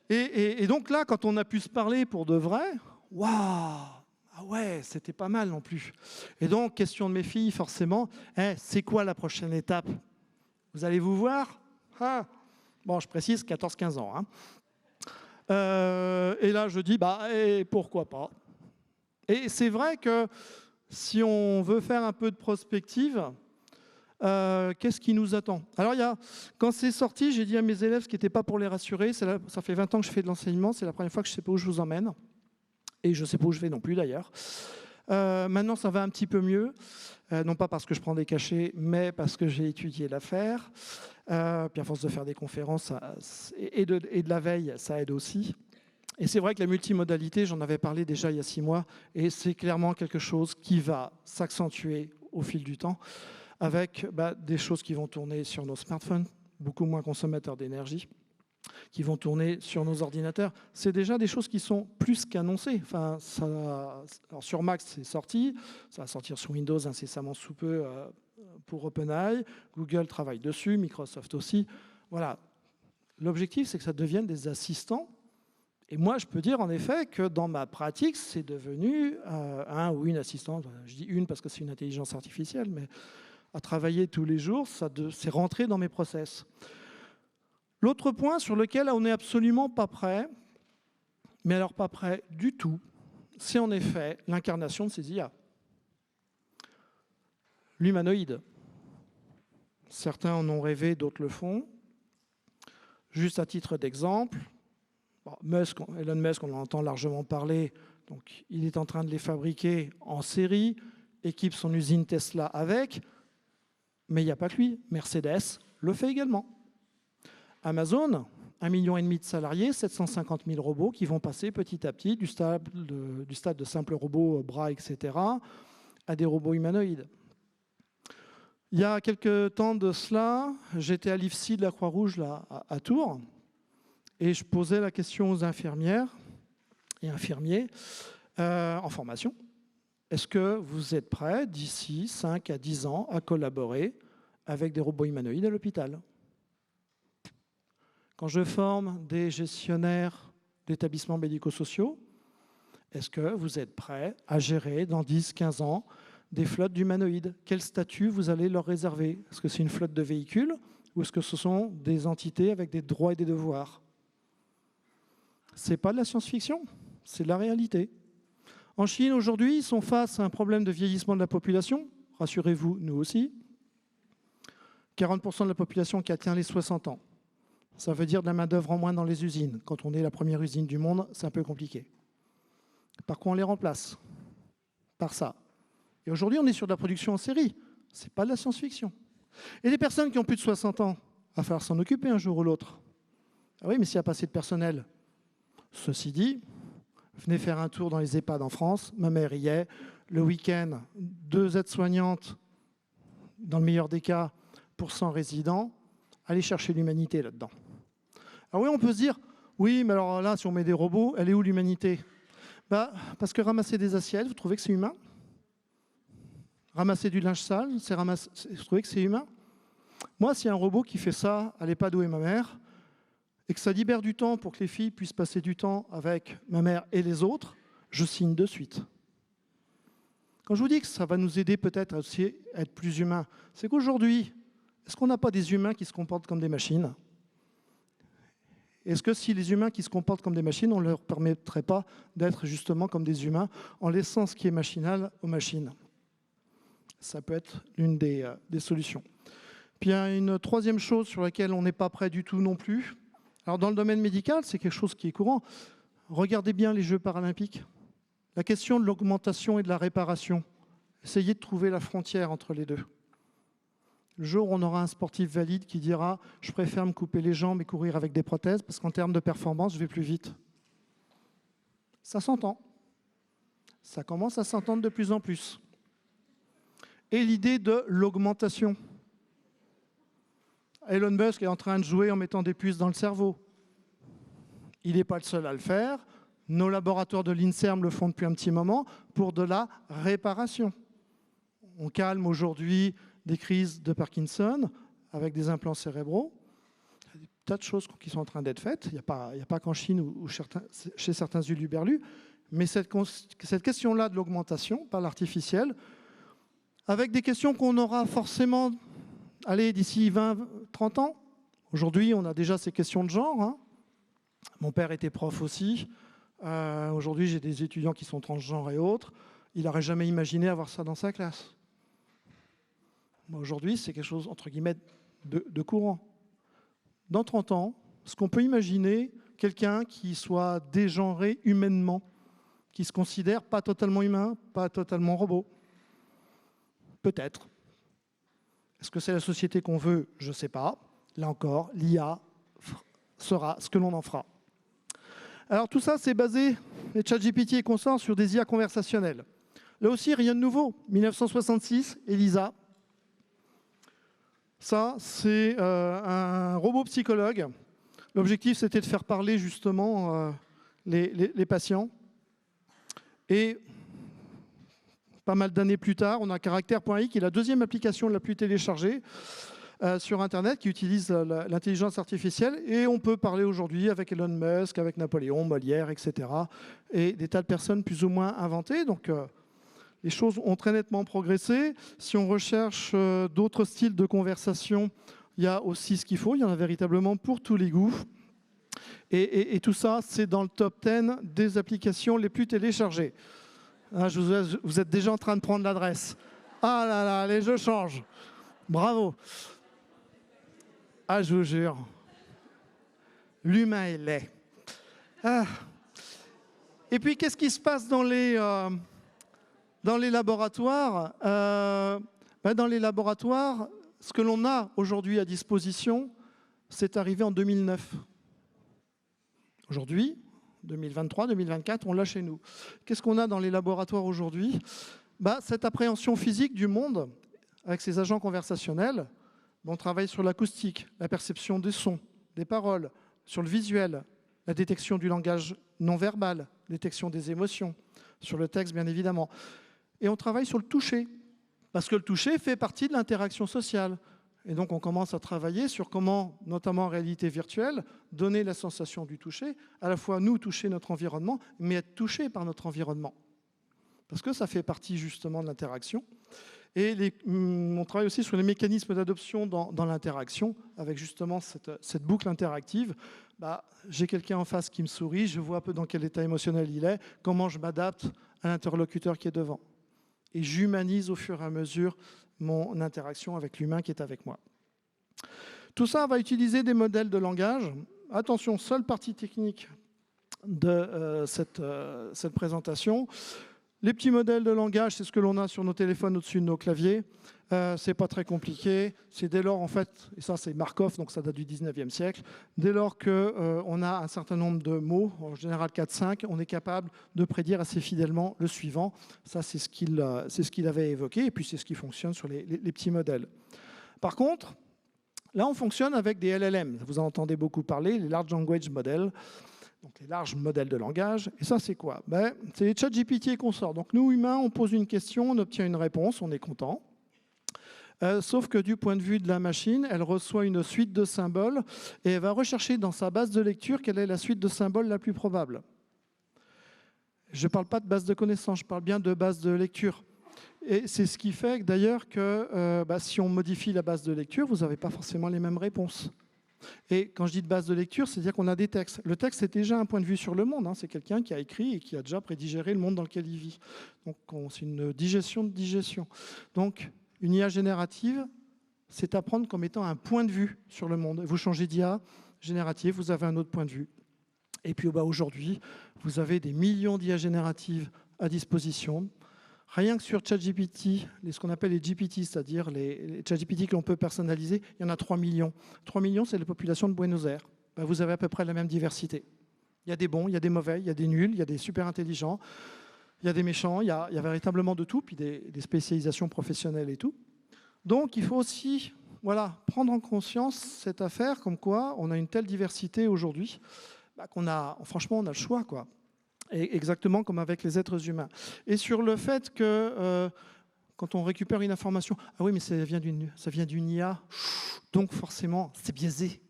Et donc là, quand on a pu se parler pour de vrai, waouh, ah ouais, c'était pas mal non plus. Et donc, question de mes filles, forcément, c'est quoi la prochaine étape? Vous allez vous voir? Bon, je précise, 14-15 ans. Hein. Et là, je dis, pourquoi pas? Et c'est vrai que si on veut faire un peu de prospective, qu'est-ce qui nous attend? Alors, quand c'est sorti, j'ai dit à mes élèves, ce qui n'était pas pour les rassurer, ça fait 20 ans que je fais de l'enseignement, c'est la première fois que je ne sais pas où je vous emmène, et je ne sais pas où je vais non plus d'ailleurs. Maintenant, ça va un petit peu mieux, non pas parce que je prends des cachets, mais parce que j'ai étudié l'affaire. Puis à force de faire des conférences et de la veille, ça aide aussi. Et c'est vrai que la multimodalité, j'en avais parlé déjà il y a 6 mois, et c'est clairement quelque chose qui va s'accentuer au fil du temps, avec des choses qui vont tourner sur nos smartphones, beaucoup moins consommateurs d'énergie, qui vont tourner sur nos ordinateurs. C'est déjà des choses qui sont plus qu'annoncées. Enfin, alors sur Mac, c'est sorti, ça va sortir sur Windows incessamment sous peu pour OpenAI, Google travaille dessus, Microsoft aussi. Voilà. L'objectif, c'est que ça devienne des assistants. Et moi, je peux dire en effet que dans ma pratique, c'est devenu un ou une assistante. Je dis une parce que c'est une intelligence artificielle, mais à travailler tous les jours, c'est rentré dans mes process. L'autre point sur lequel on n'est absolument pas prêt, mais alors pas prêt du tout, c'est en effet l'incarnation de ces IA. L'humanoïde. Certains en ont rêvé, d'autres le font. Juste à titre d'exemple, Elon Musk, on en entend largement parler, donc il est en train de les fabriquer en série, équipe son usine Tesla avec, mais il n'y a pas que lui. Mercedes le fait également. Amazon, 1,5 million de salariés, 750 000 robots qui vont passer petit à petit du stade de simples robots, bras, etc., à des robots humanoïdes. Il y a quelques temps de cela, j'étais à l'IFSI de la Croix-Rouge là, à Tours, et je posais la question aux infirmières et infirmiers en formation. Est-ce que vous êtes prêts, d'ici 5 à 10 ans, à collaborer avec des robots humanoïdes à l'hôpital? Quand je forme des gestionnaires d'établissements médico-sociaux, est-ce que vous êtes prêts à gérer dans 10-15 ans des flottes d'humanoïdes? Quel statut vous allez leur réserver? Est-ce que c'est une flotte de véhicules ou est-ce que ce sont des entités avec des droits et des devoirs? Ce n'est pas de la science-fiction, c'est de la réalité. En Chine, aujourd'hui, ils sont face à un problème de vieillissement de la population. Rassurez-vous, nous aussi. 40% de la population qui atteint les 60 ans. Ça veut dire de la main-d'œuvre en moins dans les usines. Quand on est la première usine du monde, c'est un peu compliqué. Par quoi on les remplace? Par ça. Et aujourd'hui, on est sur de la production en série. Ce n'est pas de la science-fiction. Et les personnes qui ont plus de 60 ans, il va falloir s'en occuper un jour ou l'autre. Ah oui, mais s'il n'y a pas assez de personnel. Ceci dit, venez faire un tour dans les EHPAD en France. Ma mère y est. Le week-end, 2 aides-soignantes, dans le meilleur des cas, pour 100 résidents. Allez chercher l'humanité là-dedans. Alors oui, on peut se dire, oui, mais alors là, si on met des robots, elle est où l'humanité? Parce que ramasser des assiettes, vous trouvez que c'est humain? Ramasser du linge sale, vous trouvez que c'est humain? Moi, s'il y a un robot qui fait ça à l'EHPAD où est ma mère, et que ça libère du temps pour que les filles puissent passer du temps avec ma mère et les autres, je signe de suite. Quand je vous dis que ça va nous aider peut-être aussi à être plus humains, c'est qu'aujourd'hui, est-ce qu'on n'a pas des humains qui se comportent comme des machines ? Est-ce que si les humains qui se comportent comme des machines, on ne leur permettrait pas d'être justement comme des humains en laissant ce qui est machinal aux machines ? Ça peut être l'une des solutions. Puis il y a une troisième chose sur laquelle on n'est pas prêt du tout non plus. Alors dans le domaine médical, c'est quelque chose qui est courant. Regardez bien les Jeux paralympiques. La question de l'augmentation et de la réparation. Essayez de trouver la frontière entre les deux. Le jour où on aura un sportif valide qui dira « je préfère me couper les jambes et courir avec des prothèses parce qu'en termes de performance, je vais plus vite ». Ça s'entend. Ça commence à s'entendre de plus en plus. Et l'idée de l'augmentation. Elon Musk est en train de jouer en mettant des puces dans le cerveau. Il n'est pas le seul à le faire. Nos laboratoires de l'INSERM le font depuis un petit moment pour de la réparation. On calme aujourd'hui des crises de Parkinson avec des implants cérébraux. Il y a des tas de choses qui sont en train d'être faites. Il n'y a pas qu'en Chine ou chez certains uluberlus. Mais cette question-là de l'augmentation par l'artificiel, avec des questions qu'on aura forcément d'ici 20-30 ans. Aujourd'hui, on a déjà ces questions de genre. Hein. Mon père était prof aussi. Aujourd'hui, j'ai des étudiants qui sont transgenres et autres. Il n'aurait jamais imaginé avoir ça dans sa classe. Aujourd'hui, c'est quelque chose, entre guillemets, de courant. Dans 30 ans, ce qu'on peut imaginer, quelqu'un qui soit dégenré humainement, qui se considère pas totalement humain, pas totalement robot. Peut-être. Est-ce que c'est la société qu'on veut? Je ne sais pas. Là encore, l'IA sera ce que l'on en fera. Alors tout ça, c'est basé, les ChatGPT et consorts, sur des IA conversationnelles. Là aussi, rien de nouveau. 1966, ELISA. Ça, c'est un robot psychologue. L'objectif, c'était de faire parler justement les patients. Et pas mal d'années plus tard, on a Caractère.ai, qui est la deuxième application la plus téléchargée sur Internet, qui utilise l'intelligence artificielle. Et on peut parler aujourd'hui avec Elon Musk, avec Napoléon, Molière, etc. Et des tas de personnes plus ou moins inventées. Donc, les choses ont très nettement progressé. Si on recherche d'autres styles de conversation, il y a aussi ce qu'il faut. Il y en a véritablement pour tous les goûts. Et tout ça, c'est dans le top 10 des applications les plus téléchargées. Ah, vous êtes déjà en train de prendre l'adresse. Ah là là, les jeux changent. Bravo. Ah, je vous jure. L'humain est laid. Ah. Et puis, qu'est-ce qui se passe dans les laboratoires? Dans les laboratoires, ce que l'on a aujourd'hui à disposition, c'est arrivé en 2009. Aujourd'hui, 2023, 2024, on l'a chez nous. Qu'est-ce qu'on a dans les laboratoires aujourd'hui? Cette appréhension physique du monde, avec ces agents conversationnels, on travaille sur l'acoustique, la perception des sons, des paroles, sur le visuel, la détection du langage non verbal, détection des émotions, sur le texte bien évidemment. Et on travaille sur le toucher, parce que le toucher fait partie de l'interaction sociale. Et donc on commence à travailler sur comment, notamment en réalité virtuelle, donner la sensation du toucher, à la fois nous toucher notre environnement, mais être touché par notre environnement. Parce que ça fait partie justement de l'interaction. Et on travaille aussi sur les mécanismes d'adoption dans l'interaction, avec justement cette boucle interactive. J'ai quelqu'un en face qui me sourit, je vois un peu dans quel état émotionnel il est, comment je m'adapte à l'interlocuteur qui est devant. Et j'humanise au fur et à mesure mon interaction avec l'humain qui est avec moi. Tout ça va utiliser des modèles de langage. Attention, seule partie technique de cette présentation. Les petits modèles de langage, c'est ce que l'on a sur nos téléphones au-dessus de nos claviers. C'est pas très compliqué. C'est dès lors, en fait, et ça c'est Markov, donc ça date du 19e siècle, dès lors qu'on a un certain nombre de mots, en général 4-5, on est capable de prédire assez fidèlement le suivant. Ça, c'est ce qu'il avait évoqué, et puis c'est ce qui fonctionne sur les petits modèles. Par contre, là, on fonctionne avec des LLM. Vous en entendez beaucoup parler, les Large Language Models. Donc les larges modèles de langage. Et ça, c'est quoi? C'est les ChatGPT et consorts. Donc nous, humains, on pose une question, on obtient une réponse, on est content. Sauf que du point de vue de la machine, elle reçoit une suite de symboles et elle va rechercher dans sa base de lecture quelle est la suite de symboles la plus probable. Je ne parle pas de base de connaissances, je parle bien de base de lecture. Et c'est ce qui fait d'ailleurs que si on modifie la base de lecture, vous n'avez pas forcément les mêmes réponses. Et quand je dis de base de lecture, c'est-à-dire qu'on a des textes. Le texte, c'est déjà un point de vue sur le monde. Hein. C'est quelqu'un qui a écrit et qui a déjà prédigéré le monde dans lequel il vit. Donc, c'est une digestion de digestion. Donc, une IA générative, c'est apprendre comme étant un point de vue sur le monde. Vous changez d'IA générative, vous avez un autre point de vue. Et puis, aujourd'hui, vous avez des millions d'IA génératives à disposition. Rien que sur ChatGPT, ce qu'on appelle les GPT, c'est-à-dire les ChatGPT que l'on peut personnaliser, il y en a 3 millions. 3 millions, c'est la population de Buenos Aires. Vous avez à peu près la même diversité. Il y a des bons, il y a des mauvais, il y a des nuls, il y a des super intelligents, il y a des méchants, il y a véritablement de tout, puis des spécialisations professionnelles et tout. Donc, il faut aussi prendre en conscience cette affaire, comme quoi on a une telle diversité aujourd'hui, franchement, on a le choix, quoi. Et exactement comme avec les êtres humains. Et sur le fait que quand on récupère une information, ah oui, mais ça vient d'une IA, donc forcément, c'est biaisé.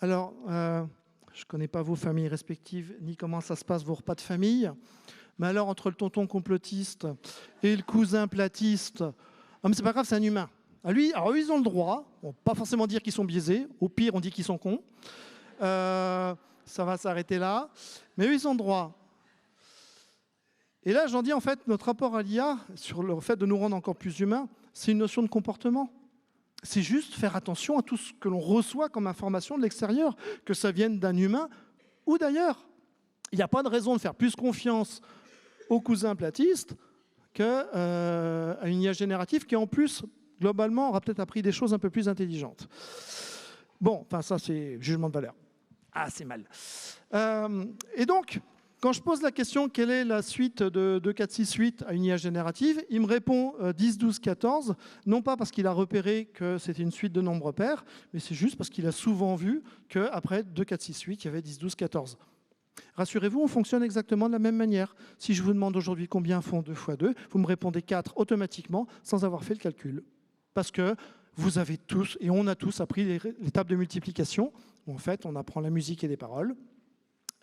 Alors, je ne connais pas vos familles respectives, ni comment ça se passe, vos repas de famille, mais alors, entre le tonton complotiste et le cousin platiste, ah, mais c'est pas grave, c'est un humain. Alors, eux, ils ont le droit, on ne va pas forcément dire qu'ils sont biaisés, au pire, on dit qu'ils sont cons. Ça va s'arrêter là. Mais eux, ils ont le droit. Et là, j'en dis, en fait, notre rapport à l'IA, sur le fait de nous rendre encore plus humains, c'est une notion de comportement. C'est juste faire attention à tout ce que l'on reçoit comme information de l'extérieur, que ça vienne d'un humain ou d'ailleurs. Il n'y a pas de raison de faire plus confiance aux cousins platistes qu'à une IA générative qui, en plus, globalement, aura peut-être appris des choses un peu plus intelligentes. Bon, enfin, ça, c'est jugement de valeur. Ah, c'est mal. Et donc, quand je pose la question, quelle est la suite de 468 à une IA générative, il me répond 10, 12, 14, non pas parce qu'il a repéré que c'était une suite de nombres pairs, mais c'est juste parce qu'il a souvent vu qu'après 2, 4, 6, 8, il y avait 10, 12, 14. Rassurez-vous, on fonctionne exactement de la même manière. Si je vous demande aujourd'hui combien font 2 fois 2, vous me répondez 4 automatiquement sans avoir fait le calcul. Parce que vous avez tous, et on a tous appris les tables de multiplication, où en fait on apprend la musique et les paroles,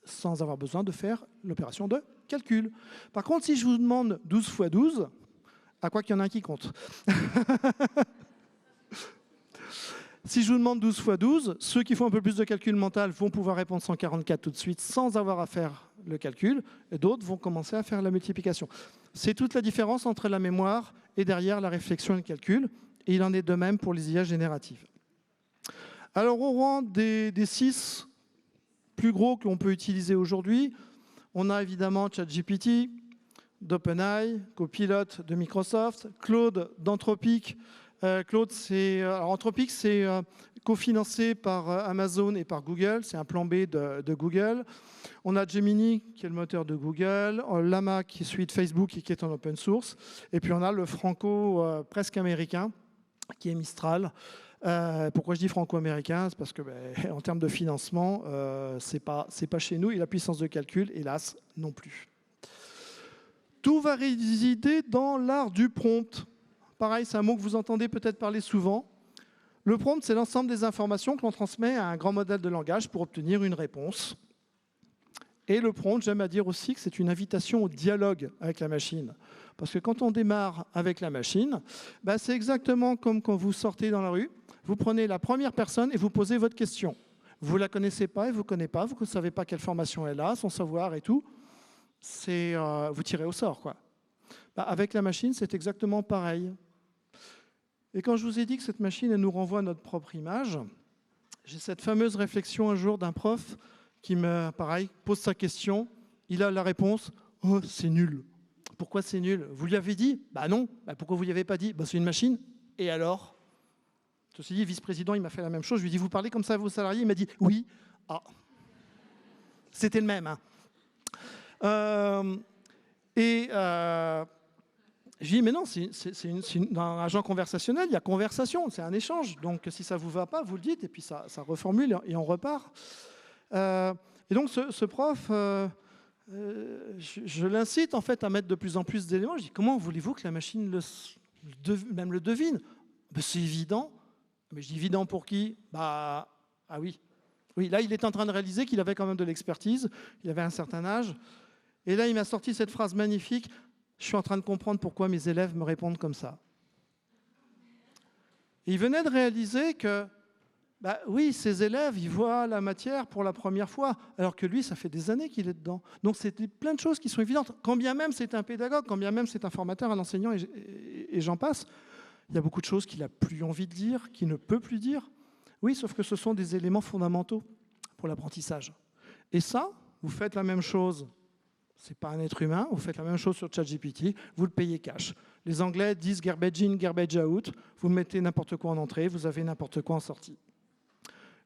sans avoir besoin de faire l'opération de calcul. Par contre, si je vous demande 12 fois 12, à quoi qu'il y en a un qui compte. Si je vous demande 12 fois 12, ceux qui font un peu plus de calcul mental vont pouvoir répondre 144 tout de suite sans avoir à faire le calcul, et d'autres vont commencer à faire la multiplication. C'est toute la différence entre la mémoire et derrière la réflexion et le calcul, et il en est de même pour les IA génératives. Alors au rang des 6 plus gros que l'on peut utiliser aujourd'hui, on a évidemment ChatGPT, d'OpenAI, Copilot de Microsoft, Claude d'Anthropic. Anthropic, c'est cofinancé par Amazon et par Google, c'est un plan B de Google. On a Gemini, qui est le moteur de Google, Llama, qui est celui de Facebook et qui est en open source. Et puis on a le franco presque américain, qui est Mistral. Pourquoi je dis franco-américain? C'est parce que, en termes de financement, c'est pas chez nous, et la puissance de calcul, hélas, non plus. Tout va résider dans l'art du prompt. Pareil, c'est un mot que vous entendez peut-être parler souvent. Le prompt, c'est l'ensemble des informations que l'on transmet à un grand modèle de langage pour obtenir une réponse. Et le prompt, j'aime à dire aussi que c'est une invitation au dialogue avec la machine. Parce que quand on démarre avec la machine, c'est exactement comme quand vous sortez dans la rue. Vous prenez la première personne et vous posez votre question. Vous ne la connaissez pas, elle ne vous connaît pas, vous ne savez pas quelle formation elle a, son savoir et tout. Vous tirez au sort, quoi. Avec la machine, c'est exactement pareil. Et quand je vous ai dit que cette machine, elle nous renvoie à notre propre image, j'ai cette fameuse réflexion un jour d'un prof qui pose sa question, il a la réponse « Oh, c'est nul ». Pourquoi c'est nul? Vous lui avez dit? Non. Pourquoi vous ne lui avez pas dit? C'est une machine. Et alors? Ceci dit, vice-président, il m'a fait la même chose. Je lui ai dit, vous parlez comme ça à vos salariés? Il m'a dit, oui. Ah. C'était le même. Je lui ai dit, mais non, c'est un agent conversationnel, il y a conversation, c'est un échange. Donc, si ça ne vous va pas, vous le dites, et puis ça reformule, et on repart. Et donc, ce prof, je l'incite en fait à mettre de plus en plus d'éléments. Je dis, comment voulez-vous que la machine même le devine? Ben, c'est évident. Mais je dis évident pour qui? Bah, ah oui. Oui, là, il est en train de réaliser qu'il avait quand même de l'expertise, il avait un certain âge. Et là, il m'a sorti cette phrase magnifique. Je suis en train de comprendre pourquoi mes élèves me répondent comme ça. Et il venait de réaliser que, bah oui, ses élèves, ils voient la matière pour la première fois, alors que lui, ça fait des années qu'il est dedans. Donc, c'est plein de choses qui sont évidentes. Quand bien même c'est un pédagogue, quand bien même c'est un formateur, un enseignant, et j'en passe, il y a beaucoup de choses qu'il n'a plus envie de dire, qu'il ne peut plus dire. Oui, sauf que ce sont des éléments fondamentaux pour l'apprentissage. Et ça, vous faites la même chose. Ce n'est pas un être humain, vous faites la même chose sur ChatGPT, vous le payez cash. Les Anglais disent garbage in, garbage out, vous mettez n'importe quoi en entrée, vous avez n'importe quoi en sortie.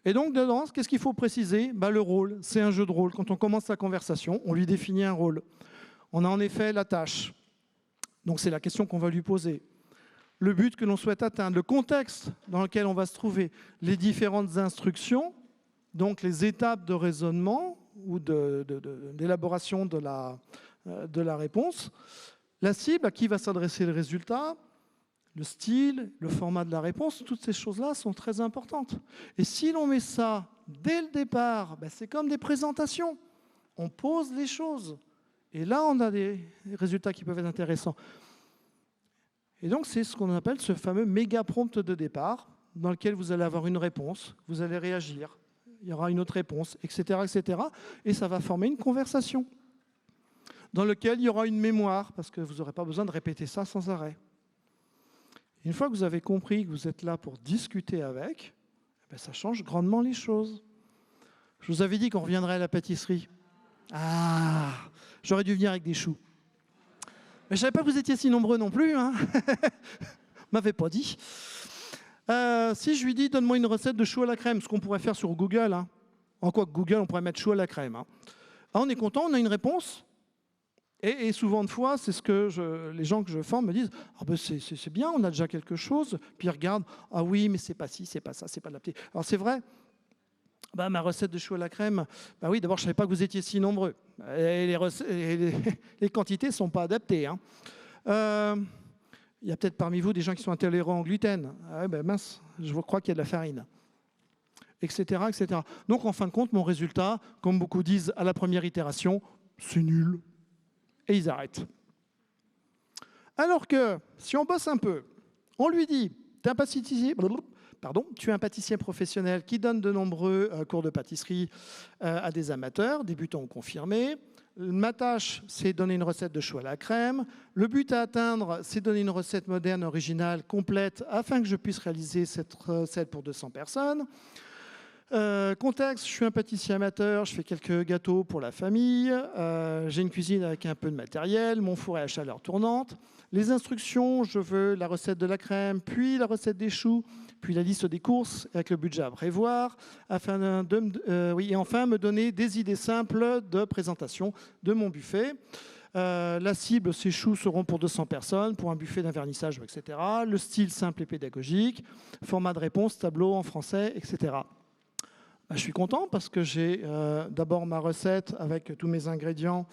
Et donc dedans, qu'est-ce qu'il faut préciser? Le rôle, c'est un jeu de rôle. Quand on commence la conversation, on lui définit un rôle. On a en effet la tâche. Donc c'est la question qu'on va lui poser. Le but que l'on souhaite atteindre, le contexte dans lequel on va se trouver, les différentes instructions, donc les étapes de raisonnement ou d'élaboration de la réponse, la cible à qui va s'adresser le résultat, le style, le format de la réponse, toutes ces choses-là sont très importantes. Et si l'on met ça dès le départ, c'est comme des présentations. On pose les choses. Et là, on a des résultats qui peuvent être intéressants. Et donc, c'est ce qu'on appelle ce fameux méga prompt de départ, dans lequel vous allez avoir une réponse, vous allez réagir, il y aura une autre réponse, etc., etc. Et ça va former une conversation, dans laquelle il y aura une mémoire, parce que vous n'aurez pas besoin de répéter ça sans arrêt. Une fois que vous avez compris que vous êtes là pour discuter avec, ça change grandement les choses. Je vous avais dit qu'on reviendrait à la pâtisserie. Ah, j'aurais dû venir avec des choux. Mais je ne savais pas que vous étiez si nombreux non plus. Hein. M'avait pas dit. Si je lui dis, donne-moi une recette de choux à la crème, ce qu'on pourrait faire sur Google. Hein. En quoi que Google, on pourrait mettre choux à la crème. Hein. Ah, on est content, on a une réponse. Et souvent de fois, c'est ce que les gens que je forme me disent, c'est bien, on a déjà quelque chose. Puis ils regardent, ah oui, mais c'est pas ci, c'est pas ça, c'est pas adapté. Alors c'est vrai. Ma recette de choux à la crème, oui, d'abord, je ne savais pas que vous étiez si nombreux. Et les quantités ne sont pas adaptées. Hein. Il y a peut-être parmi vous des gens qui sont intolérants au gluten. Ah ouais, mince, je crois qu'il y a de la farine. Etc., etc. Donc, en fin de compte, mon résultat, comme beaucoup disent à la première itération, c'est nul. Et ils arrêtent. Alors que, si on bosse un peu, on lui dit, tu es un pâtissier professionnel qui donne de nombreux cours de pâtisserie à des amateurs, débutants ou confirmés. Ma tâche, c'est donner une recette de choux à la crème. Le but à atteindre, c'est donner une recette moderne, originale, complète, afin que je puisse réaliser cette recette pour 200 personnes. Contexte, je suis un pâtissier amateur, je fais quelques gâteaux pour la famille, j'ai une cuisine avec un peu de matériel, mon four est à chaleur tournante. Les instructions, je veux la recette de la crème, puis la recette des choux, puis la liste des courses avec le budget à prévoir, afin et enfin me donner des idées simples de présentation de mon buffet. La cible, ces choux seront pour 200 personnes, pour un buffet d'un vernissage, etc. Le style simple et pédagogique, format de réponse, tableau en français, etc. Je suis content parce que j'ai d'abord ma recette avec tous mes ingrédients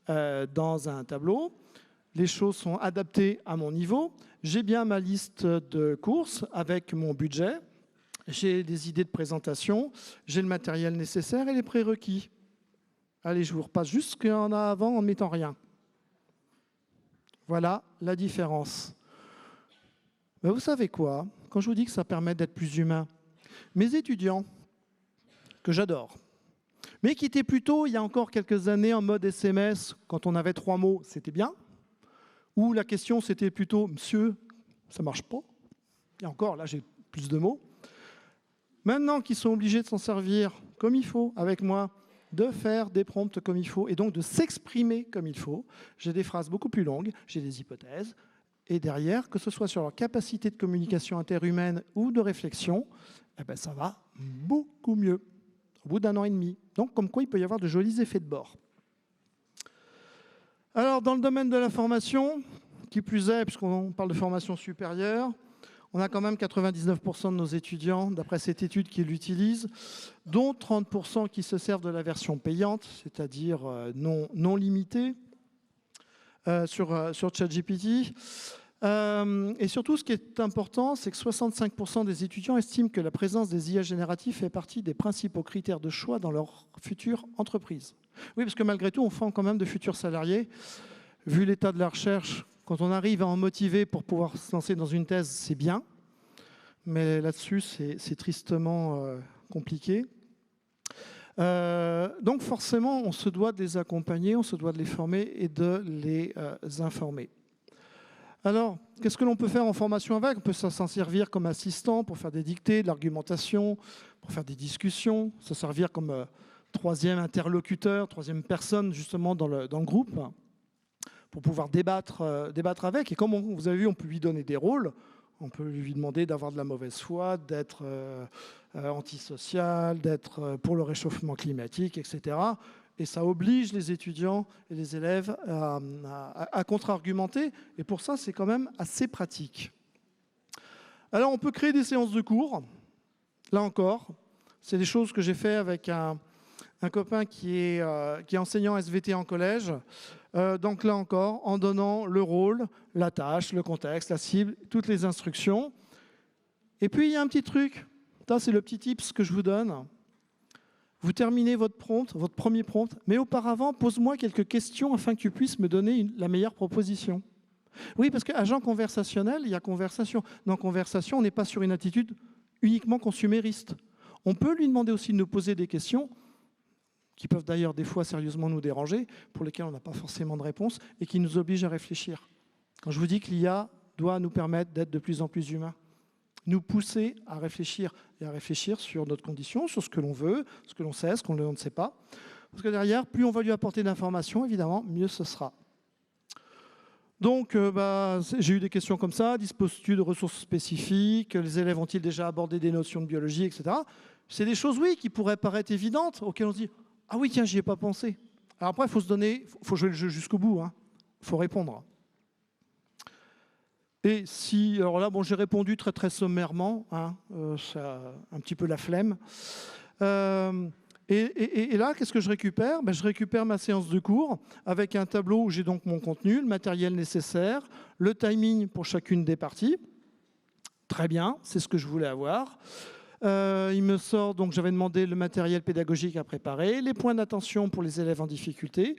dans un tableau. Les choses sont adaptées à mon niveau. J'ai bien ma liste de courses avec mon budget. J'ai des idées de présentation. J'ai le matériel nécessaire et les prérequis. Allez, je vous repasse juste ce qu'il y en a avant en ne mettant rien. Voilà la différence. Mais vous savez quoi? Quand je vous dis que ça permet d'être plus humain, mes étudiants, que j'adore, mais qui étaient plutôt, il y a encore quelques années, en mode SMS, quand on avait 3 mots, c'était bien, ou la question c'était plutôt « Monsieur, ça ne marche pas ?» Et encore, là j'ai plus de mots. Maintenant qu'ils sont obligés de s'en servir comme il faut, avec moi, de faire des prompts comme il faut, et donc de s'exprimer comme il faut, j'ai des phrases beaucoup plus longues, j'ai des hypothèses, et derrière, que ce soit sur leur capacité de communication interhumaine ou de réflexion, ça va beaucoup mieux. Au bout d'1 an et demi. Donc, comme quoi, il peut y avoir de jolis effets de bord. Alors, dans le domaine de la formation, qui plus est, puisqu'on parle de formation supérieure, on a quand même 99% de nos étudiants, d'après cette étude, qui l'utilisent, dont 30% qui se servent de la version payante, c'est-à-dire non limitée, sur ChatGPT. Et surtout, ce qui est important, c'est que 65% des étudiants estiment que la présence des IA génératifs fait partie des principaux critères de choix dans leur future entreprise. Oui, parce que malgré tout, on forme quand même de futurs salariés. Vu l'état de la recherche, quand on arrive à en motiver pour pouvoir se lancer dans une thèse, c'est bien. Mais là-dessus, c'est tristement compliqué. Donc forcément, on se doit de les accompagner, on se doit de les former et de les informer. Alors, qu'est-ce que l'on peut faire en formation avec? On peut s'en servir comme assistant pour faire des dictées, de l'argumentation, pour faire des discussions, se servir comme troisième interlocuteur, troisième personne justement dans le groupe, pour pouvoir débattre avec. Et comme vous avez vu, on peut lui donner des rôles. On peut lui demander d'avoir de la mauvaise foi, d'être antisocial, d'être pour le réchauffement climatique, etc. Et ça oblige les étudiants et les élèves à contre-argumenter. Et pour ça, c'est quand même assez pratique. Alors, on peut créer des séances de cours. Là encore, c'est des choses que j'ai fait avec un copain qui est enseignant SVT en collège. Donc là encore, en donnant le rôle, la tâche, le contexte, la cible, toutes les instructions. Et puis, il y a un petit truc. Ça, c'est le petit tips que je vous donne. Vous terminez votre premier prompt, mais auparavant, pose-moi quelques questions afin que tu puisses me donner la meilleure proposition. Oui, parce qu'agent conversationnel, il y a conversation. Dans conversation, on n'est pas sur une attitude uniquement consumériste. On peut lui demander aussi de nous poser des questions qui peuvent d'ailleurs des fois sérieusement nous déranger, pour lesquelles on n'a pas forcément de réponse et qui nous obligent à réfléchir. Quand je vous dis que l'IA doit nous permettre d'être de plus en plus humains, nous pousser à réfléchir et à réfléchir sur notre condition, sur ce que l'on veut, ce que l'on sait, ce qu'on ne sait pas. Parce que derrière, plus on va lui apporter d'informations, évidemment, mieux ce sera. Donc, j'ai eu des questions comme ça. Disposes-tu de ressources spécifiques? Les élèves ont-ils déjà abordé des notions de biologie, etc. C'est des choses, oui, qui pourraient paraître évidentes, auxquelles on se dit « Ah oui, tiens, j'y ai pas pensé ». Alors après, il faut jouer le jeu jusqu'au bout. Il faut répondre. Et si, alors là, j'ai répondu très très sommairement, ça, un petit peu la flemme. Et là, qu'est-ce que je récupère? Je récupère ma séance de cours avec un tableau où j'ai donc mon contenu, le matériel nécessaire, le timing pour chacune des parties. Très bien, c'est ce que je voulais avoir. Il me sort, donc j'avais demandé le matériel pédagogique à préparer, les points d'attention pour les élèves en difficulté,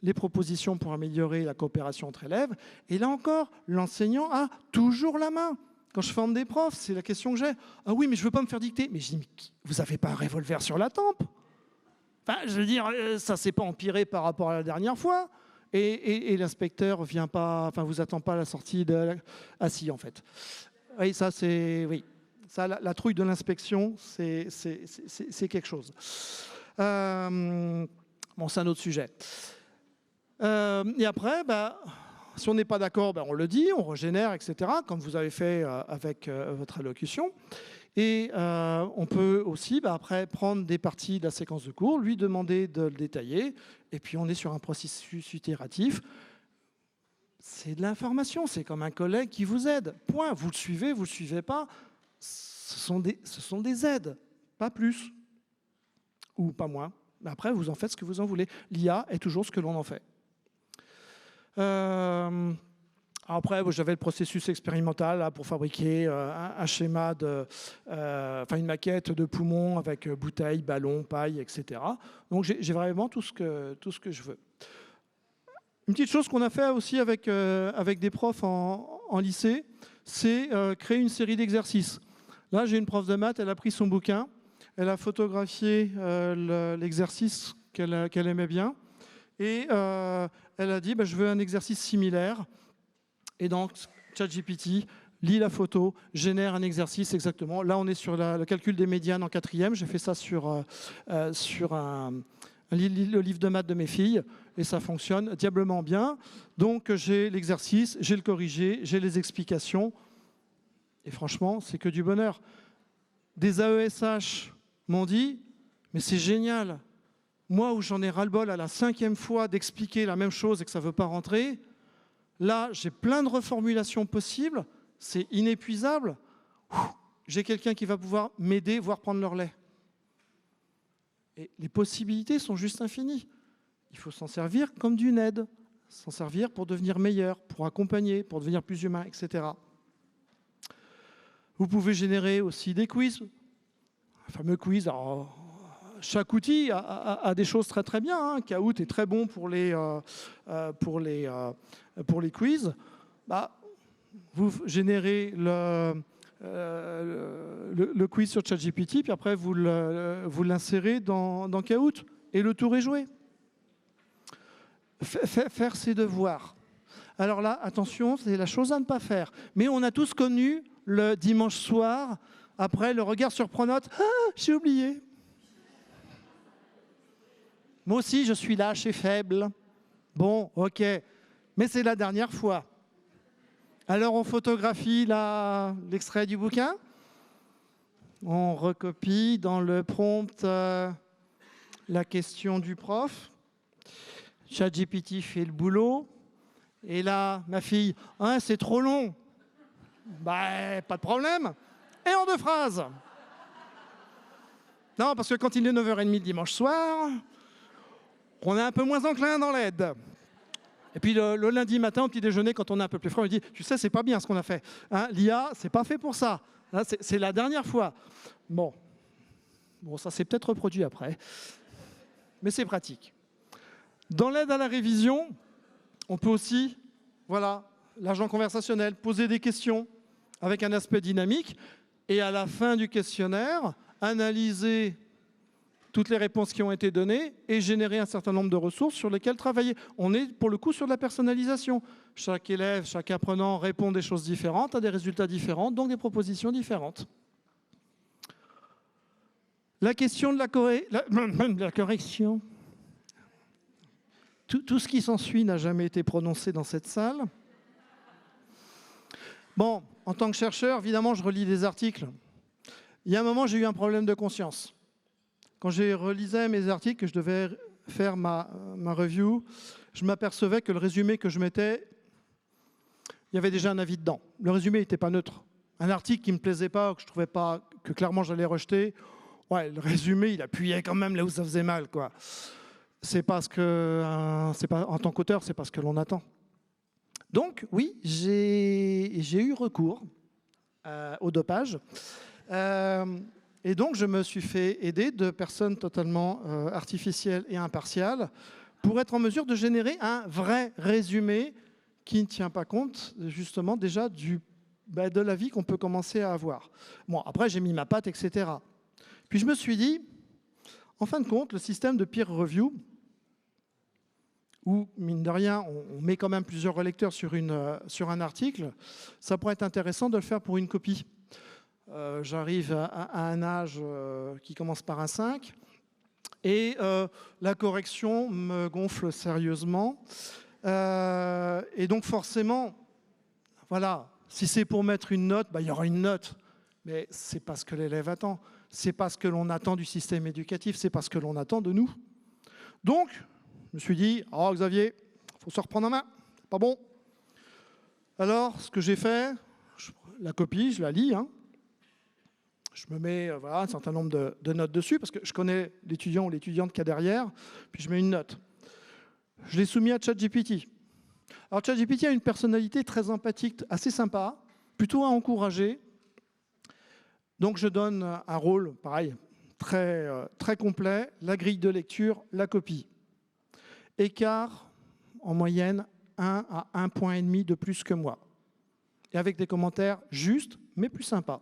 les propositions pour améliorer la coopération entre élèves. Et là encore, l'enseignant a toujours la main. Quand je forme des profs, c'est la question que j'ai. Ah oui, mais je ne veux pas me faire dicter. Mais je dis, mais vous n'avez pas un revolver sur la tempe? Enfin, je veux dire, ça ne s'est pas empiré par rapport à la dernière fois. Et l'inspecteur vient pas, enfin, vous attend pas à la sortie de la... Ah si, en fait. Oui, ça, c'est... Oui. Ça, la trouille de l'inspection, c'est quelque chose. Bon, c'est un autre sujet. Et après, si on n'est pas d'accord, on le dit, on régénère, etc., comme vous avez fait avec votre allocution. Et on peut aussi, après, prendre des parties de la séquence de cours, lui demander de le détailler, et puis on est sur un processus itératif. C'est de l'information, c'est comme un collègue qui vous aide. Point. Vous le suivez, vous ne le suivez pas. Ce sont des aides, pas plus, ou pas moins. Après, vous en faites ce que vous en voulez. L'IA est toujours ce que l'on en fait. Après, j'avais le processus expérimental là, pour fabriquer un schéma, une maquette de poumon avec bouteille, ballon, paille, etc. Donc j'ai vraiment tout ce que je veux. Une petite chose qu'on a fait aussi avec des profs en lycée, c'est créer une série d'exercices. Là, j'ai une prof de maths, elle a pris son bouquin, elle a photographié l'exercice qu'elle aimait bien, et elle a dit, je veux un exercice similaire. Et donc, ChatGPT lit la photo, génère un exercice exactement. Là, on est sur le calcul des médianes en 4e. J'ai fait ça sur le livre de maths de mes filles, et ça fonctionne diablement bien. Donc, j'ai l'exercice, j'ai le corrigé, j'ai les explications. Et franchement, c'est que du bonheur. Des AESH m'ont dit, mais c'est génial. Moi, où j'en ai ras-le-bol à la 5e fois d'expliquer la même chose et que ça ne veut pas rentrer, là, j'ai plein de reformulations possibles. C'est inépuisable. J'ai quelqu'un qui va pouvoir m'aider, voire prendre leur lait. Et les possibilités sont juste infinies. Il faut s'en servir comme d'une aide. s'en servir pour devenir meilleur, pour accompagner, pour devenir plus humain, etc. Vous pouvez générer aussi des quiz, un fameux quiz. Alors, chaque outil a des choses très très bien. Hein. Kahoot est très bon pour les quiz. Bah, vous générez le quiz sur ChatGPT, puis après vous l'insérez dans Kahoot, et le tour est joué. Faire ses devoirs. Alors là, attention, c'est la chose à ne pas faire. Mais on a tous connu le dimanche soir, après le regard sur Pronote, « Ah, j'ai oublié !» Moi aussi, je suis lâche et faible. Bon, ok, mais c'est la dernière fois. Alors on photographie l'extrait du bouquin, on recopie dans le prompt la question du prof, ChatGPT fait le boulot, et là, ma fille, hein, c'est trop long. Bah, pas de problème. Et en 2 phrases. Non, parce que quand il est 9h30 le dimanche soir, on est un peu moins enclin dans l'aide. Et puis le lundi matin, au petit déjeuner, quand on est un peu plus frais, on dit « Tu sais, c'est pas bien ce qu'on a fait. Hein, l'IA, c'est pas fait pour ça. Hein, c'est la dernière fois. » Bon, ça s'est peut-être reproduit après. Mais c'est pratique. Dans l'aide à la révision, on peut aussi, voilà, l'agent conversationnel, poser des questions avec un aspect dynamique et à la fin du questionnaire, analyser toutes les réponses qui ont été données et générer un certain nombre de ressources sur lesquelles travailler. On est pour le coup sur de la personnalisation. Chaque élève, chaque apprenant répond des choses différentes, a des résultats différents, donc des propositions différentes. La question de la correction. Tout ce qui s'ensuit n'a jamais été prononcé dans cette salle. Bon, en tant que chercheur, évidemment, je relis des articles. Il y a un moment, j'ai eu un problème de conscience. Quand je relisais mes articles, que je devais faire ma review, je m'apercevais que le résumé que je mettais, il y avait déjà un avis dedans. Le résumé n'était pas neutre. Un article qui ne me plaisait pas, que je ne trouvais pas, que clairement j'allais rejeter, ouais, le résumé, il appuyait quand même là où ça faisait mal, quoi. C'est parce que, en tant qu'auteur, c'est parce que l'on attend. Donc, oui, j'ai eu recours au dopage. Et donc, je me suis fait aider de personnes totalement artificielles et impartiales pour être en mesure de générer un vrai résumé qui ne tient pas compte, justement, déjà de la vie qu'on peut commencer à avoir. Bon, après, j'ai mis ma patte, etc. Puis, je me suis dit, en fin de compte, le système de peer review, où, mine de rien, on met quand même plusieurs relecteurs sur un article, ça pourrait être intéressant de le faire pour une copie. J'arrive à un âge qui commence par un 5, et la correction me gonfle sérieusement. Et donc forcément, voilà, si c'est pour mettre une note, il y aura une note. Mais c'est pas ce que l'élève attend. C'est pas ce que l'on attend du système éducatif, c'est pas ce que l'on attend de nous. Donc, je me suis dit, oh Xavier, il faut se reprendre en main, c'est pas bon. Alors, ce que j'ai fait, la copie, je la lis, hein. Je me mets un certain nombre de notes dessus, parce que je connais l'étudiant ou l'étudiante qu'il y a derrière, puis je mets une note. Je l'ai soumis à ChatGPT. Alors ChatGPT a une personnalité très empathique, assez sympa, plutôt à encourager. Donc je donne un rôle, pareil, très complet, la grille de lecture, la copie. Écart, en moyenne, 1 à 1,5 point de plus que moi. Et avec des commentaires justes, mais plus sympas.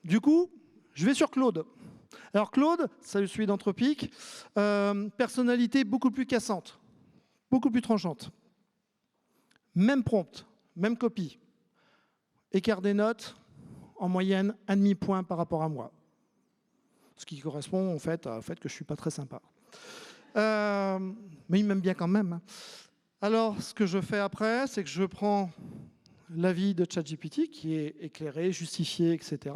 Du coup, je vais sur Claude. Alors Claude, c'est celui d'Anthropic, personnalité beaucoup plus cassante, beaucoup plus tranchante. Même prompt, même copie. Écart des notes, en moyenne, 1,5 point par rapport à moi. Ce qui correspond au fait que je ne suis pas très sympa. Mais il m'aime bien quand même. Alors, ce que je fais après, c'est que je prends l'avis de ChatGPT, qui est éclairé, justifié, etc.,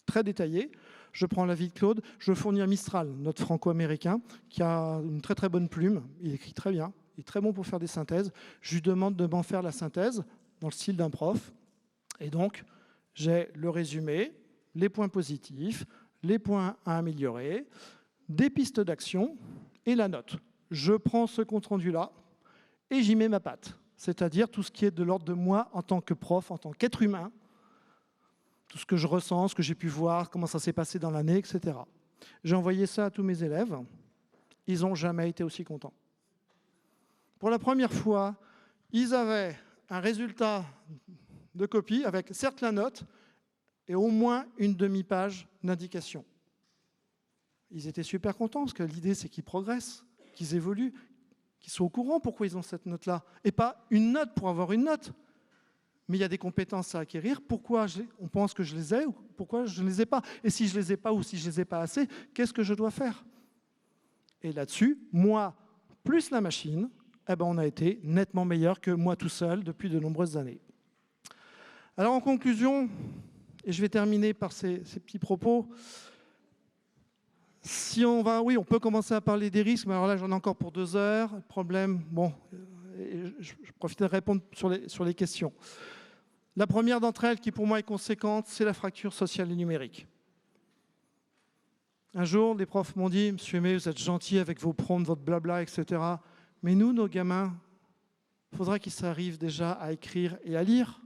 très détaillé. Je prends l'avis de Claude, je fournis à Mistral, notre franco-américain, qui a une très très bonne plume, il écrit très bien, il est très bon pour faire des synthèses. Je lui demande de m'en faire la synthèse, dans le style d'un prof. Et donc, j'ai le résumé, les points positifs, les points à améliorer, des pistes d'action et la note. je prends ce compte-rendu-là et j'y mets ma patte. C'est-à-dire tout ce qui est de l'ordre de moi en tant que prof, en tant qu'être humain, tout ce que je ressens, ce que j'ai pu voir, comment ça s'est passé dans l'année, etc. J'ai envoyé ça à tous mes élèves. Ils n'ont jamais été aussi contents. Pour la première fois, ils avaient un résultat de copie avec certes la note et au moins une demi-page d'indication. Ils étaient super contents parce que l'idée, c'est qu'ils progressent, qu'ils évoluent, qu'ils soient au courant pourquoi ils ont cette note-là. Et pas une note pour avoir une note. Mais il y a des compétences à acquérir. Pourquoi on pense que je les ai ou pourquoi je ne les ai pas? Et si je ne les ai pas ou si je ne les ai pas assez, qu'est-ce que je dois faire? Et là-dessus, moi, plus la machine, on a été nettement meilleur que moi tout seul depuis de nombreuses années. Alors en conclusion, et je vais terminer par ces petits propos, si on va, oui, on peut commencer à parler des risques, mais alors là j'en ai encore pour 2 heures. Le problème, bon, je profite de répondre sur les questions. La première d'entre elles, qui pour moi est conséquente, c'est la fracture sociale et numérique. Un jour, les profs m'ont dit « Monsieur Aimé, vous êtes gentil avec vos prompts, votre blabla, etc. Mais nous, nos gamins, il faudrait qu'ils s'arrivent déjà à écrire et à lire.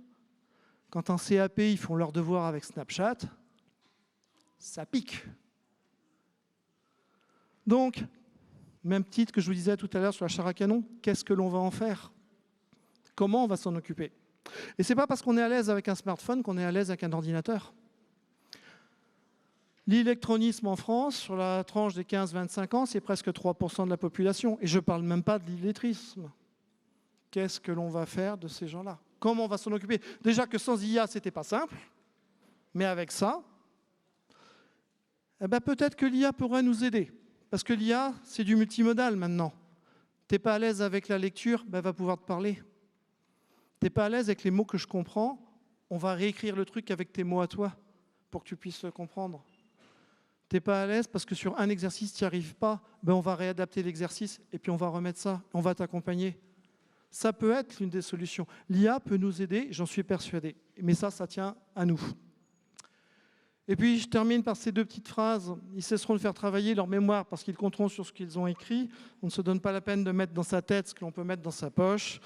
Quand en CAP, ils font leurs devoirs avec Snapchat, ça pique. » Donc, même titre que je vous disais tout à l'heure sur la chair à canon, qu'est-ce que l'on va en faire? Comment on va s'en occuper? Et ce n'est pas parce qu'on est à l'aise avec un smartphone qu'on est à l'aise avec un ordinateur. L'électronisme en France, sur la tranche des 15-25 ans, c'est presque 3% de la population. Et je ne parle même pas de l'illettrisme. Qu'est-ce que l'on va faire de ces gens-là? Comment on va s'en occuper? Déjà que sans IA, ce n'était pas simple. Mais avec ça, peut-être que l'IA pourrait nous aider. Parce que l'IA, c'est du multimodal maintenant. Tu n'es pas à l'aise avec la lecture, elle va pouvoir te parler. Tu n'es pas à l'aise avec les mots que je comprends, on va réécrire le truc avec tes mots à toi pour que tu puisses le comprendre. Tu n'es pas à l'aise parce que sur un exercice, tu n'y arrives pas, on va réadapter l'exercice et puis on va remettre ça, on va t'accompagner. Ça peut être l'une des solutions. L'IA peut nous aider, j'en suis persuadé. Mais ça tient à nous. Et puis, je termine par ces 2 petites phrases. Ils cesseront de faire travailler leur mémoire parce qu'ils compteront sur ce qu'ils ont écrit. On ne se donne pas la peine de mettre dans sa tête ce que l'on peut mettre dans sa poche.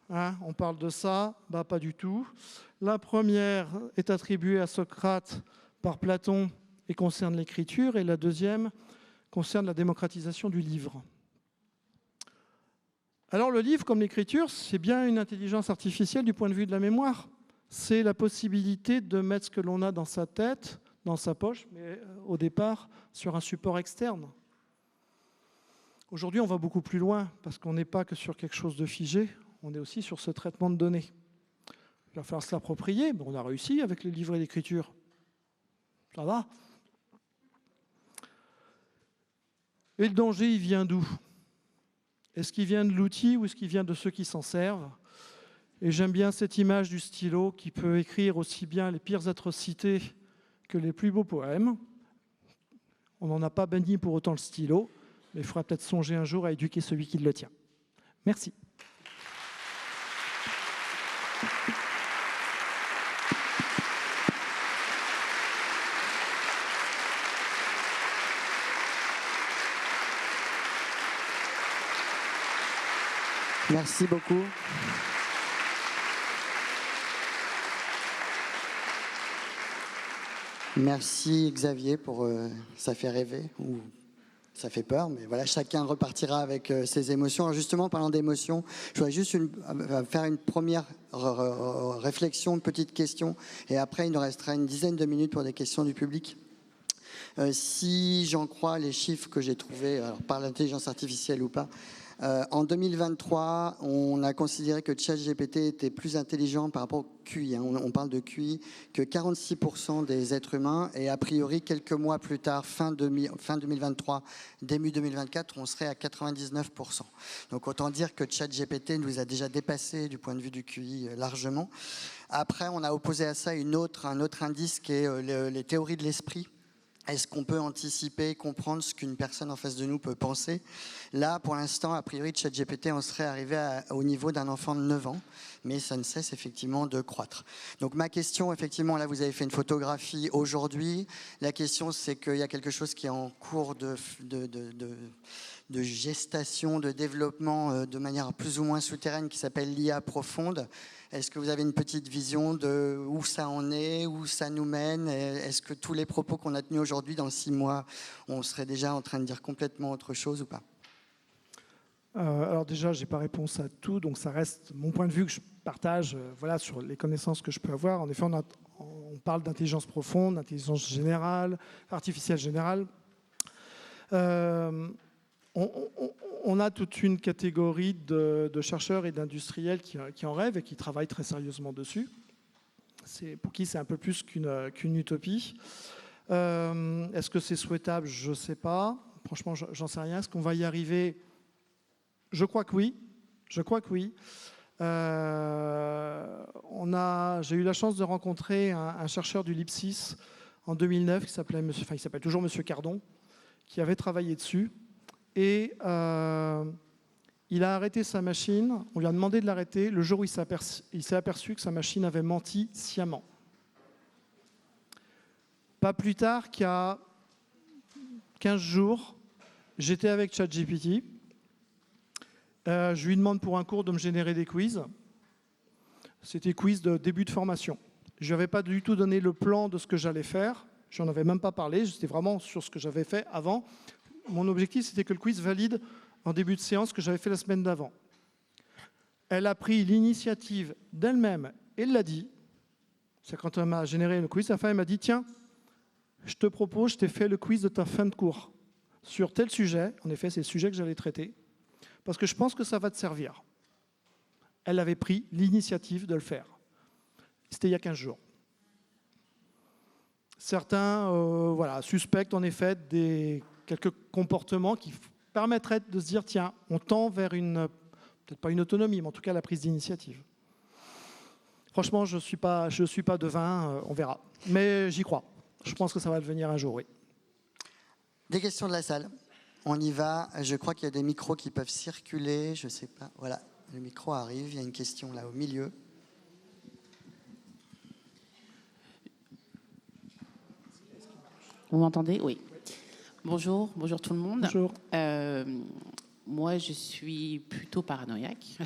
Hein, on parle de ça? Pas du tout. La première est attribuée à Socrate par Platon et concerne l'écriture. Et la deuxième concerne la démocratisation du livre. Alors, le livre, comme l'écriture, c'est bien une intelligence artificielle du point de vue de la mémoire. C'est la possibilité de mettre ce que l'on a dans sa tête, dans sa poche, mais au départ, sur un support externe. Aujourd'hui, on va beaucoup plus loin, parce qu'on n'est pas que sur quelque chose de figé, on est aussi sur ce traitement de données. Il va falloir se l'approprier, on a réussi avec le livret d'écriture. Ça va. Et le danger, il vient d'où? Est-ce qu'il vient de l'outil ou est-ce qu'il vient de ceux qui s'en servent? Et j'aime bien cette image du stylo qui peut écrire aussi bien les pires atrocités que les plus beaux poèmes. On n'en a pas banni pour autant le stylo, mais il faudra peut-être songer un jour à éduquer celui qui le tient. Merci.
Merci beaucoup. Merci Xavier pour ça fait rêver ou ça fait peur, mais voilà, chacun repartira avec ses émotions. Alors justement, parlant d'émotions, je voudrais juste faire une première réflexion, une petite question, et après il nous restera une dizaine de minutes pour des questions du public. Si j'en crois les chiffres que j'ai trouvés, alors par l'intelligence artificielle ou pas, en 2023, on a considéré que ChatGPT était plus intelligent par rapport au QI. On parle de QI que 46% des êtres humains. Et a priori, quelques mois plus tard, fin 2023, début 2024, on serait à 99%. Donc autant dire que ChatGPT nous a déjà dépassé du point de vue du QI largement. Après, on a opposé à ça un autre indice qui est les théories de l'esprit. Est-ce qu'on peut anticiper, comprendre ce qu'une personne en face de nous peut penser? Là, pour l'instant, a priori, ChatGPT, on serait arrivé au niveau d'un enfant de 9 ans. mais ça ne cesse effectivement de croître. Donc ma question, effectivement, là vous avez fait une photographie aujourd'hui. La question, c'est qu'il y a quelque chose qui est en cours de gestation, de développement de manière plus ou moins souterraine qui s'appelle l'IA profonde. Est-ce que vous avez une petite vision de où ça en est, où ça nous mène? Est-ce que tous les propos qu'on a tenus aujourd'hui, dans 6 mois, on serait déjà en train de dire complètement autre chose ou pas?
Alors déjà, je n'ai pas réponse à tout, donc ça reste mon point de vue que je partage voilà, sur les connaissances que je peux avoir. En effet, on parle d'intelligence profonde, d'intelligence générale, artificielle générale. On a toute une catégorie de chercheurs et d'industriels qui en rêvent et qui travaillent très sérieusement dessus. Pour qui c'est un peu plus qu'une utopie. Est-ce que c'est souhaitable? Je ne sais pas. Franchement, j'en sais rien. Est-ce qu'on va y arriver? Je crois que oui. Je crois que oui. J'ai eu la chance de rencontrer un chercheur du LIPSIS en 2009 il s'appelle toujours Monsieur Cardon, qui avait travaillé dessus. Et il a arrêté sa machine. On lui a demandé de l'arrêter le jour où il s'est aperçu que sa machine avait menti sciemment. Pas plus tard qu'à 15 jours, j'étais avec ChatGPT. Je lui demande pour un cours de me générer des quiz. C'était quiz de début de formation. Je n'avais pas du tout donné le plan de ce que j'allais faire. Je n'en avais même pas parlé. J'étais vraiment sur ce que j'avais fait avant. Mon objectif, c'était que le quiz valide en début de séance ce que j'avais fait la semaine d'avant. Elle a pris l'initiative d'elle-même et elle l'a dit. C'est quand elle m'a généré le quiz. Elle m'a dit, tiens, je te propose, je t'ai fait le quiz de ta fin de cours sur tel sujet. En effet, c'est le sujet que j'allais traiter. Parce que je pense que ça va te servir. Elle avait pris l'initiative de le faire. C'était il y a 15 jours. Certains suspectent en effet quelques comportements qui permettraient de se dire, tiens, on tend vers peut-être pas une autonomie, mais en tout cas la prise d'initiative. Franchement, je suis pas devin, on verra. Mais j'y crois. Je pense que ça va devenir un jour, oui.
Des questions de la salle? On y va. Je crois qu'il y a des micros qui peuvent circuler. Je ne sais pas. Voilà, le micro arrive. Il y a une question là au milieu.
Vous m'entendez? Oui. Bonjour tout le monde.
Bonjour.
Moi, je suis plutôt paranoïaque.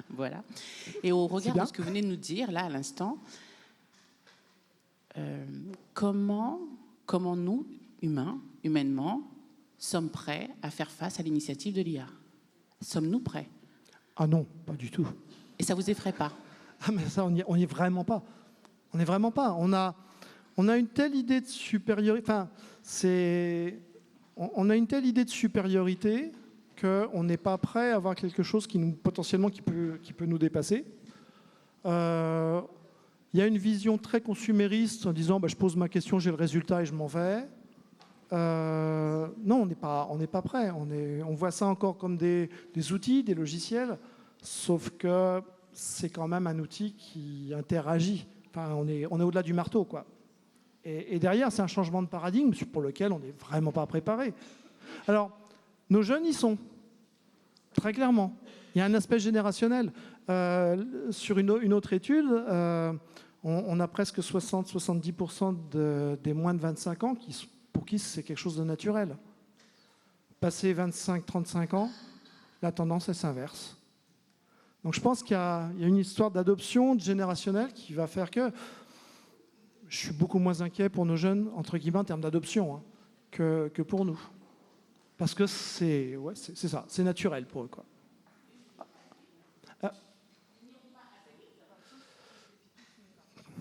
Voilà. Et au regard de ce que vous venez de nous dire, là, à l'instant, comment nous, humainement, sommes prêts à faire face à l'initiative de l'IA? Sommes-nous prêts?
Ah non, pas du tout.
Et ça vous effraie pas?
Ah mais ça, on n'y est vraiment pas. On n'est vraiment pas. On a une telle idée de supériorité. Enfin, on a une telle idée de supériorité qu'on n'est pas prêt à avoir quelque chose qui peut nous dépasser. Il y a une vision très consumériste en disant je pose ma question, j'ai le résultat et je m'en vais. Non, on n'est pas prêt. On voit ça encore comme des outils, des logiciels, sauf que c'est quand même un outil qui interagit. Enfin, on est au-delà du marteau, quoi. Et derrière, c'est un changement de paradigme pour lequel on n'est vraiment pas préparé. Alors, nos jeunes y sont, très clairement. Il y a un aspect générationnel. Sur une autre étude, on a presque 60-70% des moins de 25 ans pour qui c'est quelque chose de naturel. Passé 25-35 ans, la tendance, elle s'inverse. Donc je pense qu'il y a une histoire d'adoption générationnelle qui va faire que je suis beaucoup moins inquiet pour nos jeunes, entre guillemets, en termes d'adoption, que pour nous. Parce que c'est ça, c'est naturel pour eux, quoi.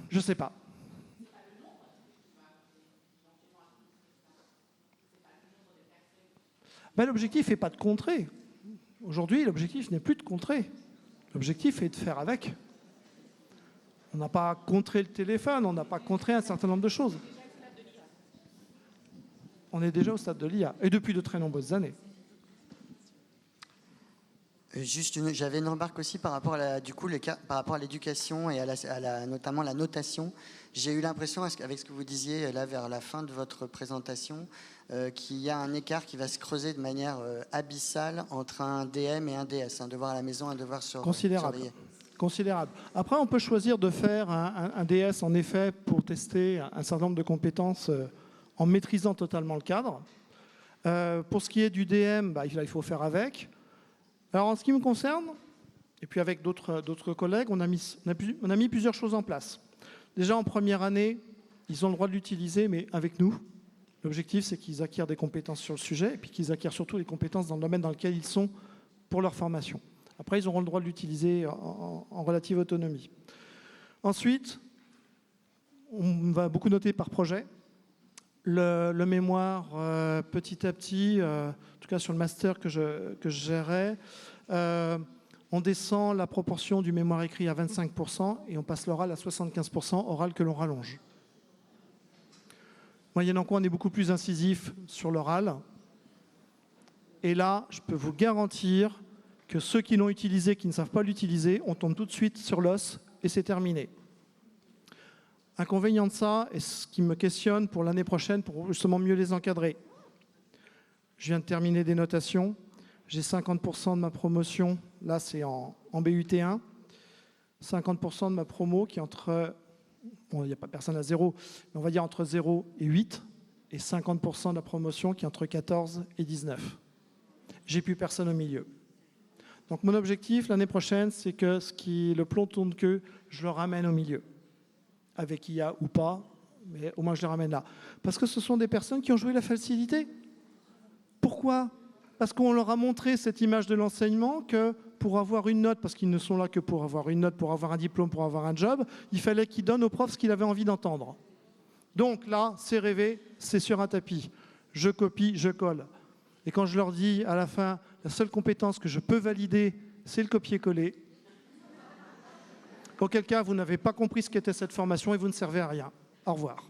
Je ne sais pas. L'objectif n'est pas de contrer. Aujourd'hui, l'objectif n'est plus de contrer. L'objectif est de faire avec. On n'a pas contré le téléphone, on n'a pas contré un certain nombre de choses. On est déjà au stade de l'IA, et depuis de très nombreuses années.
J'avais une remarque aussi par rapport à par rapport à l'éducation et notamment la notation. J'ai eu l'impression, avec ce que vous disiez là vers la fin de votre présentation, qu'il y a un écart qui va se creuser de manière abyssale entre un DM et un DS, un devoir à la maison, un devoir surveillé.
Considérable. Après, on peut choisir de faire un DS, en effet, pour tester un certain nombre de compétences en maîtrisant totalement le cadre. Pour ce qui est du DM, il faut faire avec. Alors, en ce qui me concerne, et puis avec d'autres collègues, on a mis plusieurs choses en place. Déjà, en première année, ils ont le droit de l'utiliser, mais avec nous. L'objectif, c'est qu'ils acquièrent des compétences sur le sujet et puis qu'ils acquièrent surtout des compétences dans le domaine dans lequel ils sont pour leur formation. Après, ils auront le droit de l'utiliser en relative autonomie. Ensuite, on va beaucoup noter par projet. Le mémoire, petit à petit, en tout cas sur le master que je gérais, on descend la proportion du mémoire écrit à 25% et on passe l'oral à 75%, oral que l'on rallonge. Moyennant quoi, on est beaucoup plus incisif sur l'oral. Et là, je peux vous garantir que ceux qui l'ont utilisé, qui ne savent pas l'utiliser, on tombe tout de suite sur l'os et c'est terminé. Inconvénient de ça, et ce qui me questionne pour l'année prochaine, pour justement mieux les encadrer. Je viens de terminer des notations. J'ai 50% de ma promotion, là c'est en BUT1, 50% de ma promo qui est entre, bon il n'y a pas personne à 0, mais on va dire entre 0 et 8, et 50% de la promotion qui est entre 14 et 19. J'ai plus personne au milieu. Donc mon objectif l'année prochaine, c'est que le peloton de queue, je le ramène au milieu. Avec IA ou pas, mais au moins je les ramène là. Parce que ce sont des personnes qui ont joué la facilité. Pourquoi ? Parce qu'on leur a montré cette image de l'enseignement que pour avoir une note, parce qu'ils ne sont là que pour avoir une note, pour avoir un diplôme, pour avoir un job, il fallait qu'ils donnent au prof ce qu'il avait envie d'entendre. Donc là, c'est rêvé, c'est sur un tapis. Je copie, je colle. Et quand je leur dis à la fin, la seule compétence que je peux valider, c'est le copier-coller, auquel cas vous n'avez pas compris ce qu'était cette formation et vous ne servez à rien. Au revoir.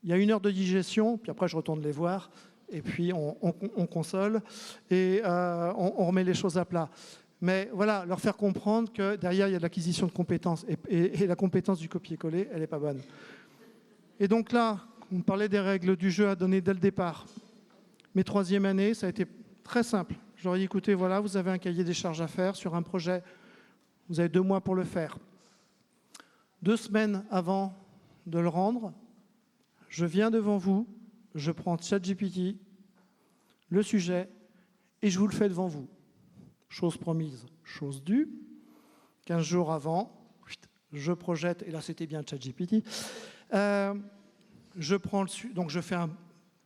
Il y a 1 heure de digestion, puis après je retourne les voir, et puis on console, et on remet les choses à plat. Mais voilà, leur faire comprendre que derrière il y a de l'acquisition de compétences, et la compétence du copier-coller, elle n'est pas bonne. Et donc là, on parlait des règles du jeu à donner dès le départ. Mes 3e années, ça a été très simple. Je leur ai dit, écoutez, voilà, vous avez un cahier des charges à faire sur un projet, vous avez 2 mois pour le faire. 2 semaines avant de le rendre, je viens devant vous, je prends ChatGPT, le sujet, et je vous le fais devant vous. Chose promise, chose due. 15 jours avant, je projette, et là c'était bien ChatGPT, donc je fais un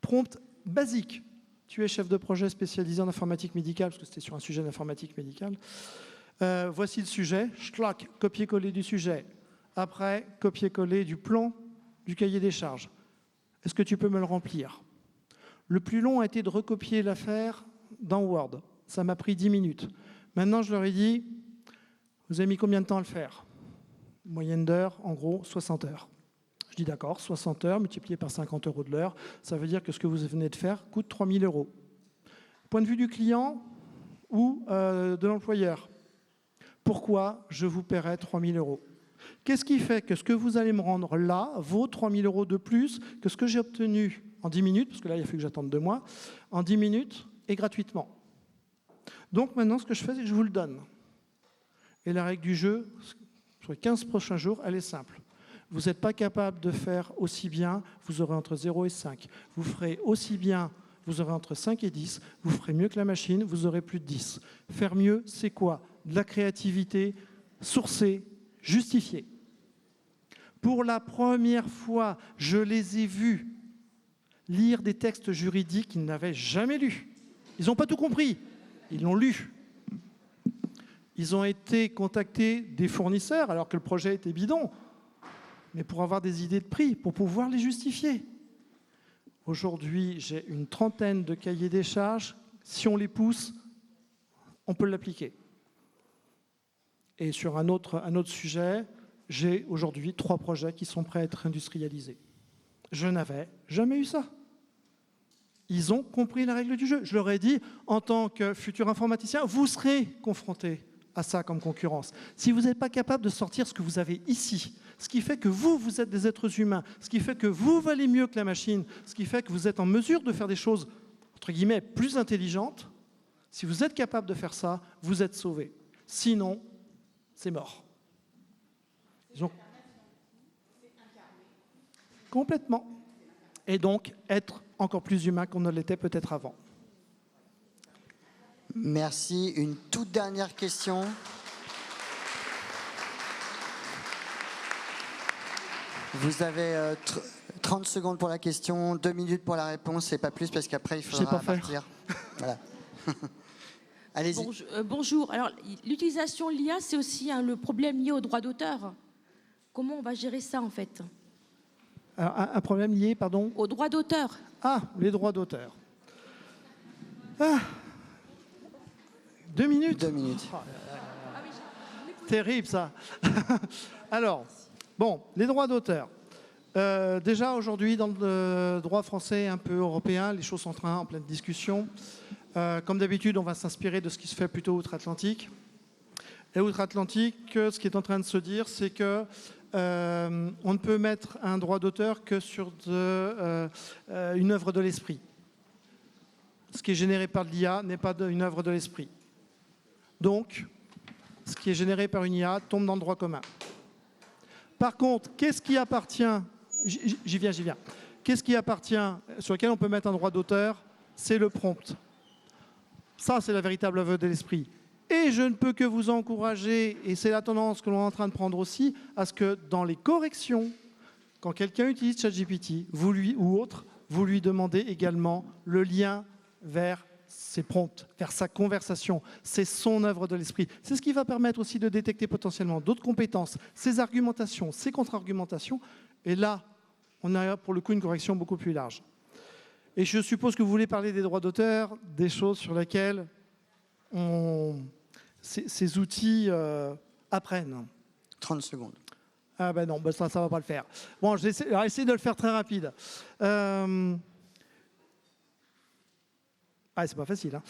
prompt basique. Tu es chef de projet spécialisé en informatique médicale, parce que c'était sur un sujet d'informatique médicale. Voici le sujet, schlac, copier-coller du sujet. Après, copier-coller du plan du cahier des charges. Est-ce que tu peux me le remplir ? Le plus long a été de recopier l'affaire dans Word. Ça m'a pris 10 minutes. Maintenant, je leur ai dit, vous avez mis combien de temps à le faire ? Moyenne d'heure, en gros, 60 heures. Je dis d'accord, 60 heures multiplié par 50 € de l'heure, ça veut dire que ce que vous venez de faire coûte 3 000 €. Point de vue du client ou de l'employeur, pourquoi je vous paierai 3 000 €? Qu'est-ce qui fait que ce que vous allez me rendre là vaut 3 000 € de plus que ce que j'ai obtenu en 10 minutes, parce que là, il a fallu que j'attende 2 mois, en 10 minutes et gratuitement. Donc maintenant, ce que je fais, c'est que je vous le donne. Et la règle du jeu, sur les 15 prochains jours, elle est simple. Vous n'êtes pas capable de faire aussi bien, vous aurez entre 0 et 5. Vous ferez aussi bien, vous aurez entre 5 et 10. Vous ferez mieux que la machine, vous aurez plus de 10. Faire mieux, c'est quoi ? De la créativité, sourcée, justifiée. Pour la première fois, je les ai vus lire des textes juridiques qu'ils n'avaient jamais lus. Ils n'ont pas tout compris, ils l'ont lu. Ils ont été contactés des fournisseurs alors que le projet était bidon, mais pour avoir des idées de prix, pour pouvoir les justifier. Aujourd'hui, j'ai une 30aine de cahiers des charges. Si on les pousse, on peut l'appliquer. Et sur un autre sujet, j'ai aujourd'hui 3 projets qui sont prêts à être industrialisés. Je n'avais jamais eu ça. Ils ont compris la règle du jeu. Je leur ai dit, en tant que futur informaticien, vous serez confrontés à ça comme concurrence. Si vous n'êtes pas capable de sortir ce que vous avez ici, ce qui fait que vous êtes des êtres humains, ce qui fait que vous valez mieux que la machine, ce qui fait que vous êtes en mesure de faire des choses, entre guillemets, plus intelligentes, si vous êtes capable de faire ça, vous êtes sauvés. Sinon, c'est mort. Ils ont... Complètement. Et donc, être encore plus humain qu'on ne l'était peut-être avant.
Merci. Une toute dernière question. Vous avez 30 secondes pour la question, 2 minutes pour la réponse, et pas plus parce qu'après il faudra partir. Voilà. Allez-y.
Bonjour. Alors, l'utilisation de l'IA, c'est aussi le problème lié au droit d'auteur. Comment on va gérer ça, en fait?
Alors, un problème lié, pardon?
Au droit d'auteur.
Ah, les droits d'auteur. 2 minutes?
2 minutes.
Oh, terrible, ça. Alors, bon, les droits d'auteur. Déjà, aujourd'hui, dans le droit français un peu européen, les choses sont en pleine discussion. Comme d'habitude, on va s'inspirer de ce qui se fait plutôt outre-Atlantique. Et outre-Atlantique, ce qui est en train de se dire, c'est que on ne peut mettre un droit d'auteur que sur une œuvre de l'esprit. Ce qui est généré par de l'IA n'est pas une œuvre de l'esprit. Donc, ce qui est généré par une IA tombe dans le droit commun. Par contre, qu'est-ce qui appartient, j'y viens, qu'est-ce qui appartient, sur lequel on peut mettre un droit d'auteur? C'est le prompt. Ça, c'est la véritable œuvre de l'esprit. Et je ne peux que vous encourager, et c'est la tendance que l'on est en train de prendre aussi, à ce que dans les corrections, quand quelqu'un utilise ChatGPT, vous lui ou autre, vous lui demandez également le lien vers ses prompts, vers sa conversation. C'est son œuvre de l'esprit. C'est ce qui va permettre aussi de détecter potentiellement d'autres compétences, ses argumentations, ses contre-argumentations. Et là, on a pour le coup une correction beaucoup plus large. Et je suppose que vous voulez parler des droits d'auteur, des choses sur lesquelles ces outils apprennent.
30 secondes.
Ah ben non, ben ça ne va pas le faire. Bon, je vais essayer de le faire très rapide. Ah, c'est pas facile. Hein.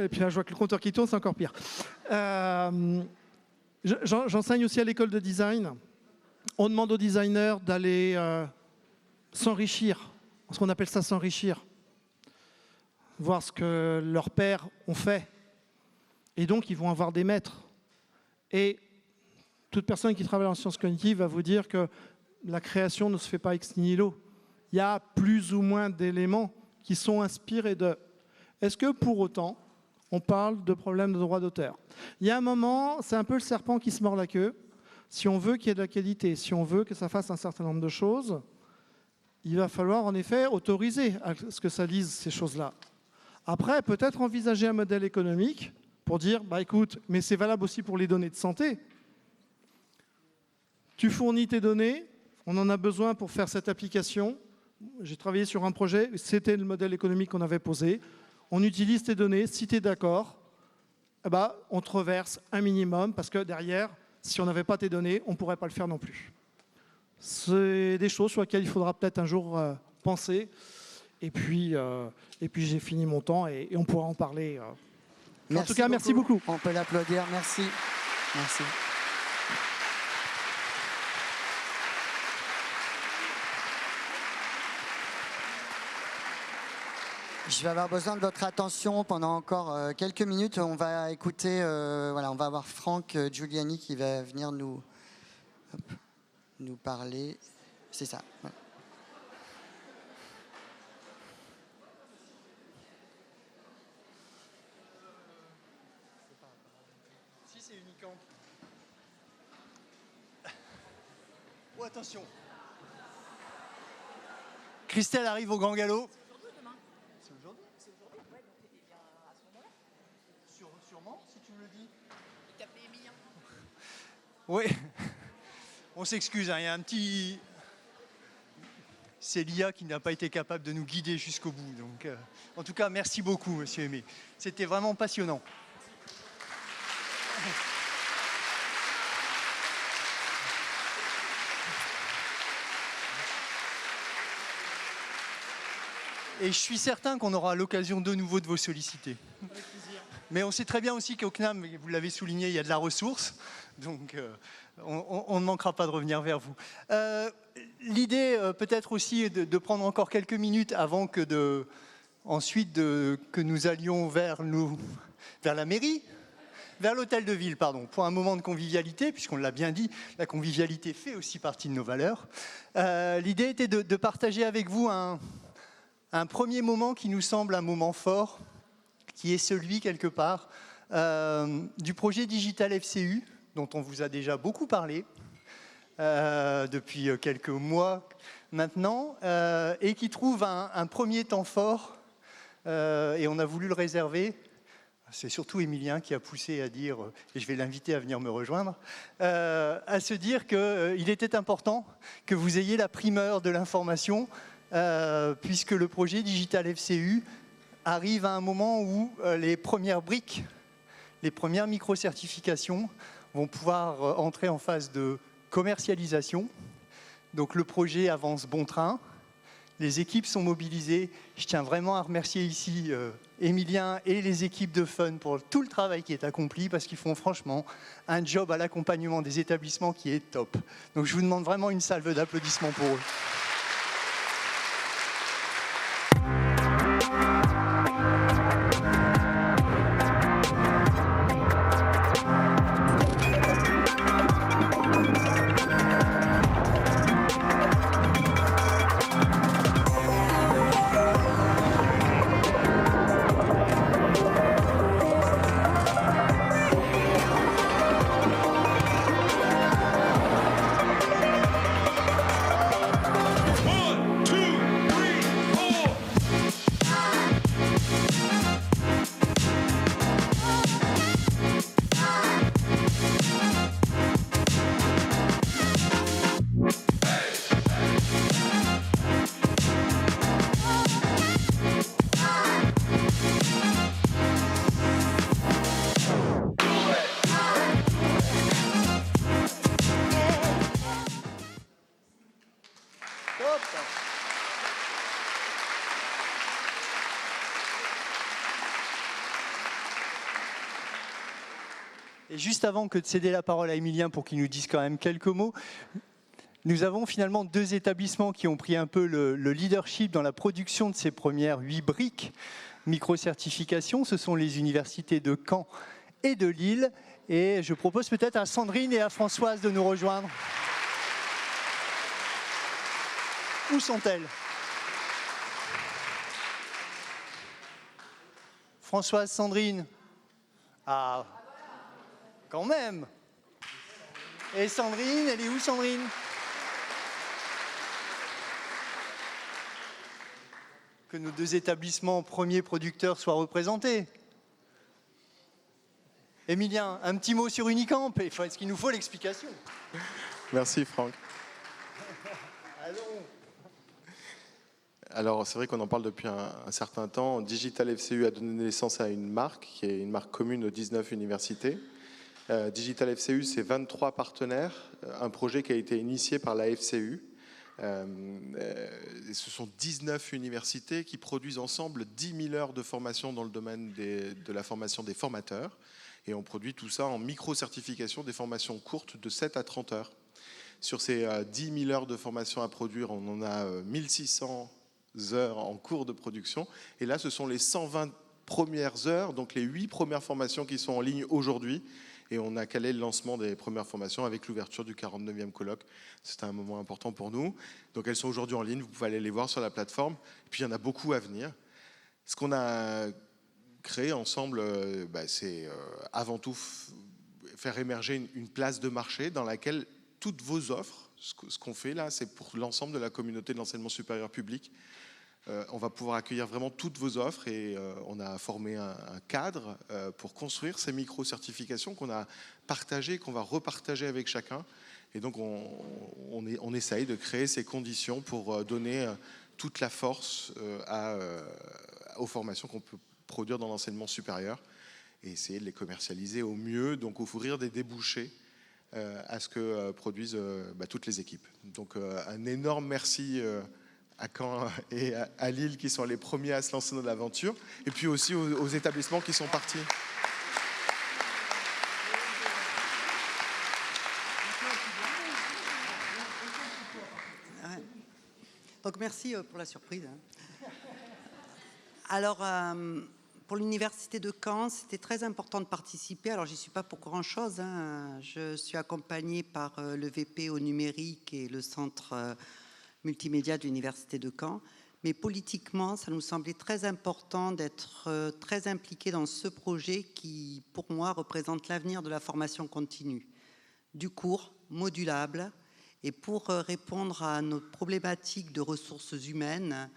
Et puis là, je vois que le compteur qui tourne, c'est encore pire. J'enseigne aussi à l'école de design. On demande aux designers d'aller s'enrichir. Ce qu'on appelle ça s'enrichir. Voir ce que leurs pairs ont fait. Et donc, ils vont avoir des maîtres. Et toute personne qui travaille en sciences cognitives va vous dire que la création ne se fait pas ex nihilo. Il y a plus ou moins d'éléments qui sont inspirés de... Est-ce que pour autant, on parle de problèmes de droit d'auteur? Il y a un moment, c'est un peu le serpent qui se mord la queue. Si on veut qu'il y ait de la qualité, si on veut que ça fasse un certain nombre de choses, il va falloir en effet autoriser à ce que ça lise ces choses-là. Après, peut-être envisager un modèle économique pour dire, bah écoute, mais c'est valable aussi pour les données de santé. Tu fournis tes données, on en a besoin pour faire cette application. J'ai travaillé sur un projet, c'était le modèle économique qu'on avait posé. On utilise tes données, si tu es d'accord, eh ben, on te reverse un minimum, parce que derrière, si on n'avait pas tes données, on ne pourrait pas le faire non plus. C'est des choses sur lesquelles il faudra peut-être un jour penser. Et puis j'ai fini mon temps et on pourra en parler. En tout cas, merci beaucoup.
On peut l'applaudir, merci. Merci. Je vais avoir besoin de votre attention pendant encore quelques minutes. On va écouter, voilà, on va avoir Franck Giuliani qui va venir nous parler. C'est ça. Ouais.
Si c'est Unicamp. Oh, attention. Christelle arrive au grand galop. Sûrement, si tu me le dis. Il t'a payé Emilien. Oui, on s'excuse, hein, il y a un petit... C'est l'IA qui n'a pas été capable de nous guider jusqu'au bout. Donc, en tout cas, merci beaucoup, monsieur Aimé. C'était vraiment passionnant. Et je suis certain qu'on aura l'occasion de nouveau de vous solliciter. Avec plaisir. Mais on sait très bien aussi qu'au CNAM, vous l'avez souligné, il y a de la ressource. Donc, on ne manquera pas de revenir vers vous. L'idée, peut-être aussi, est de prendre encore quelques minutes avant que nous allions vers la mairie. vers l'hôtel de ville, pour un moment de convivialité, puisqu'on l'a bien dit, la convivialité fait aussi partie de nos valeurs. L'idée était de partager avec vous un premier moment qui nous semble un moment fort, qui est celui, quelque part, du projet Digital FCU, dont on vous a déjà beaucoup parlé depuis quelques mois maintenant, et qui trouve un premier temps fort, et on a voulu le réserver. C'est surtout Émilien qui a poussé à dire, et je vais l'inviter à venir me rejoindre, à se dire qu'il était important que vous ayez la primeur de l'information, puisque le projet Digital FCU arrive à un moment où les premières briques, les premières micro-certifications vont pouvoir entrer en phase de commercialisation. Donc le projet avance bon train, les équipes sont mobilisées. Je tiens vraiment à remercier ici Émilien et les équipes de Fun pour tout le travail qui est accompli, parce qu'ils font franchement un job à l'accompagnement des établissements qui est top. Donc je vous demande vraiment une salve d'applaudissements pour eux. Et juste avant que de céder la parole à Émilien pour qu'il nous dise quand même quelques mots, nous avons finalement 2 établissements qui ont pris un peu le leadership dans la production de ces premières 8 briques micro-certification. Ce sont les universités de Caen et de Lille. Et je propose peut-être à Sandrine et à Françoise de nous rejoindre. Où sont-elles ? Françoise, Sandrine ? Ah, quand même. Et Sandrine, elle est où, Sandrine ? Que nos 2 établissements premiers producteurs soient représentés. Émilien, un petit mot sur Unicamp. Est-ce qu'il nous faut l'explication ?
Merci Franck.
Allons.
Alors c'est vrai qu'on en parle depuis un certain temps. Digital FCU a donné naissance à une marque qui est une marque commune aux 19 universités. Digital FCU, c'est 23 partenaires, un projet qui a été initié par la FCU. Ce sont 19 universités qui produisent ensemble 10 000 heures de formation dans le domaine de la formation des formateurs. Et on produit tout ça en micro-certification, des formations courtes de 7 à 30 heures. Sur ces 10 000 heures de formation à produire, on en a 1600 heures en cours de production. Et là, ce sont les 120 premières heures, donc les 8 premières formations qui sont en ligne aujourd'hui. Et on a calé le lancement des premières formations avec l'ouverture du 49e colloque. C'était un moment important pour nous. Donc elles sont aujourd'hui en ligne, vous pouvez aller les voir sur la plateforme. Et puis il y en a beaucoup à venir. Ce qu'on a créé ensemble, c'est avant tout faire émerger une place de marché dans laquelle toutes vos offres, ce qu'on fait là, c'est pour l'ensemble de la communauté de l'enseignement supérieur public. On va pouvoir accueillir vraiment toutes vos offres et on a formé un cadre pour construire ces micro-certifications qu'on a partagées, qu'on va repartager avec chacun. Et donc on essaye de créer ces conditions pour donner toute la force aux formations qu'on peut produire dans l'enseignement supérieur et essayer de les commercialiser au mieux, donc offrir des débouchés à ce que produisent toutes les équipes. Donc un énorme merci à Caen et à Lille qui sont les premiers à se lancer dans l'aventure, et puis aussi aux établissements qui sont partis.
Donc merci pour la surprise. Alors, pour l'Université de Caen, c'était très important de participer. Alors, j'y suis pas pour grand-chose, hein. Je suis accompagnée par le VP au numérique et le centre multimédia de l'Université de Caen. Mais politiquement, ça nous semblait très important d'être très impliqués dans ce projet qui, pour moi, représente l'avenir de la formation continue, du cours, modulable, et pour répondre à notre problématique de ressources humaines,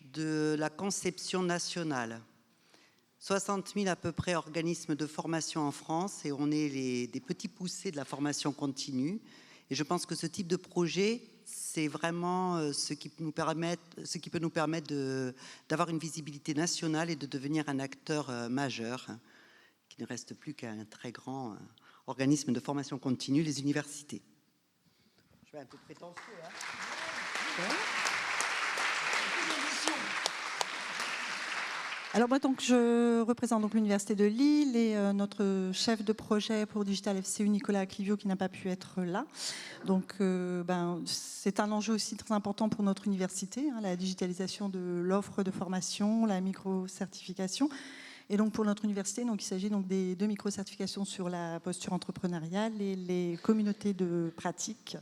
de la conception nationale. 60 000 à peu près organismes de formation en France et on est des petits poussés de la formation continue. Et je pense que ce type de projet, c'est vraiment ce qui peut nous permettre d'avoir une visibilité nationale et de devenir un acteur majeur, qui ne reste plus qu'un très grand organisme de formation continue, les universités. Je vais un peu prétentieux, hein.
Alors moi, donc, je représente donc l'Université de Lille et notre chef de projet pour Digital FCU, Nicolas Clivio, qui n'a pas pu être là. Donc c'est un enjeu aussi très important pour notre université, hein, la digitalisation de l'offre de formation, la micro-certification. Et donc pour notre université, donc, il s'agit donc des 2 micro-certifications sur la posture entrepreneuriale et les communautés de pratique.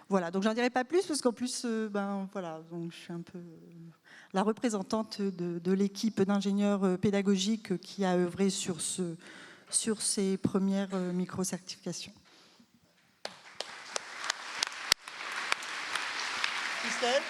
Voilà, donc j'en dirai pas plus parce qu'en plus, voilà, donc je suis un peu la représentante de l'équipe d'ingénieurs pédagogiques qui a œuvré sur ces premières micro-certifications.
Christelle ?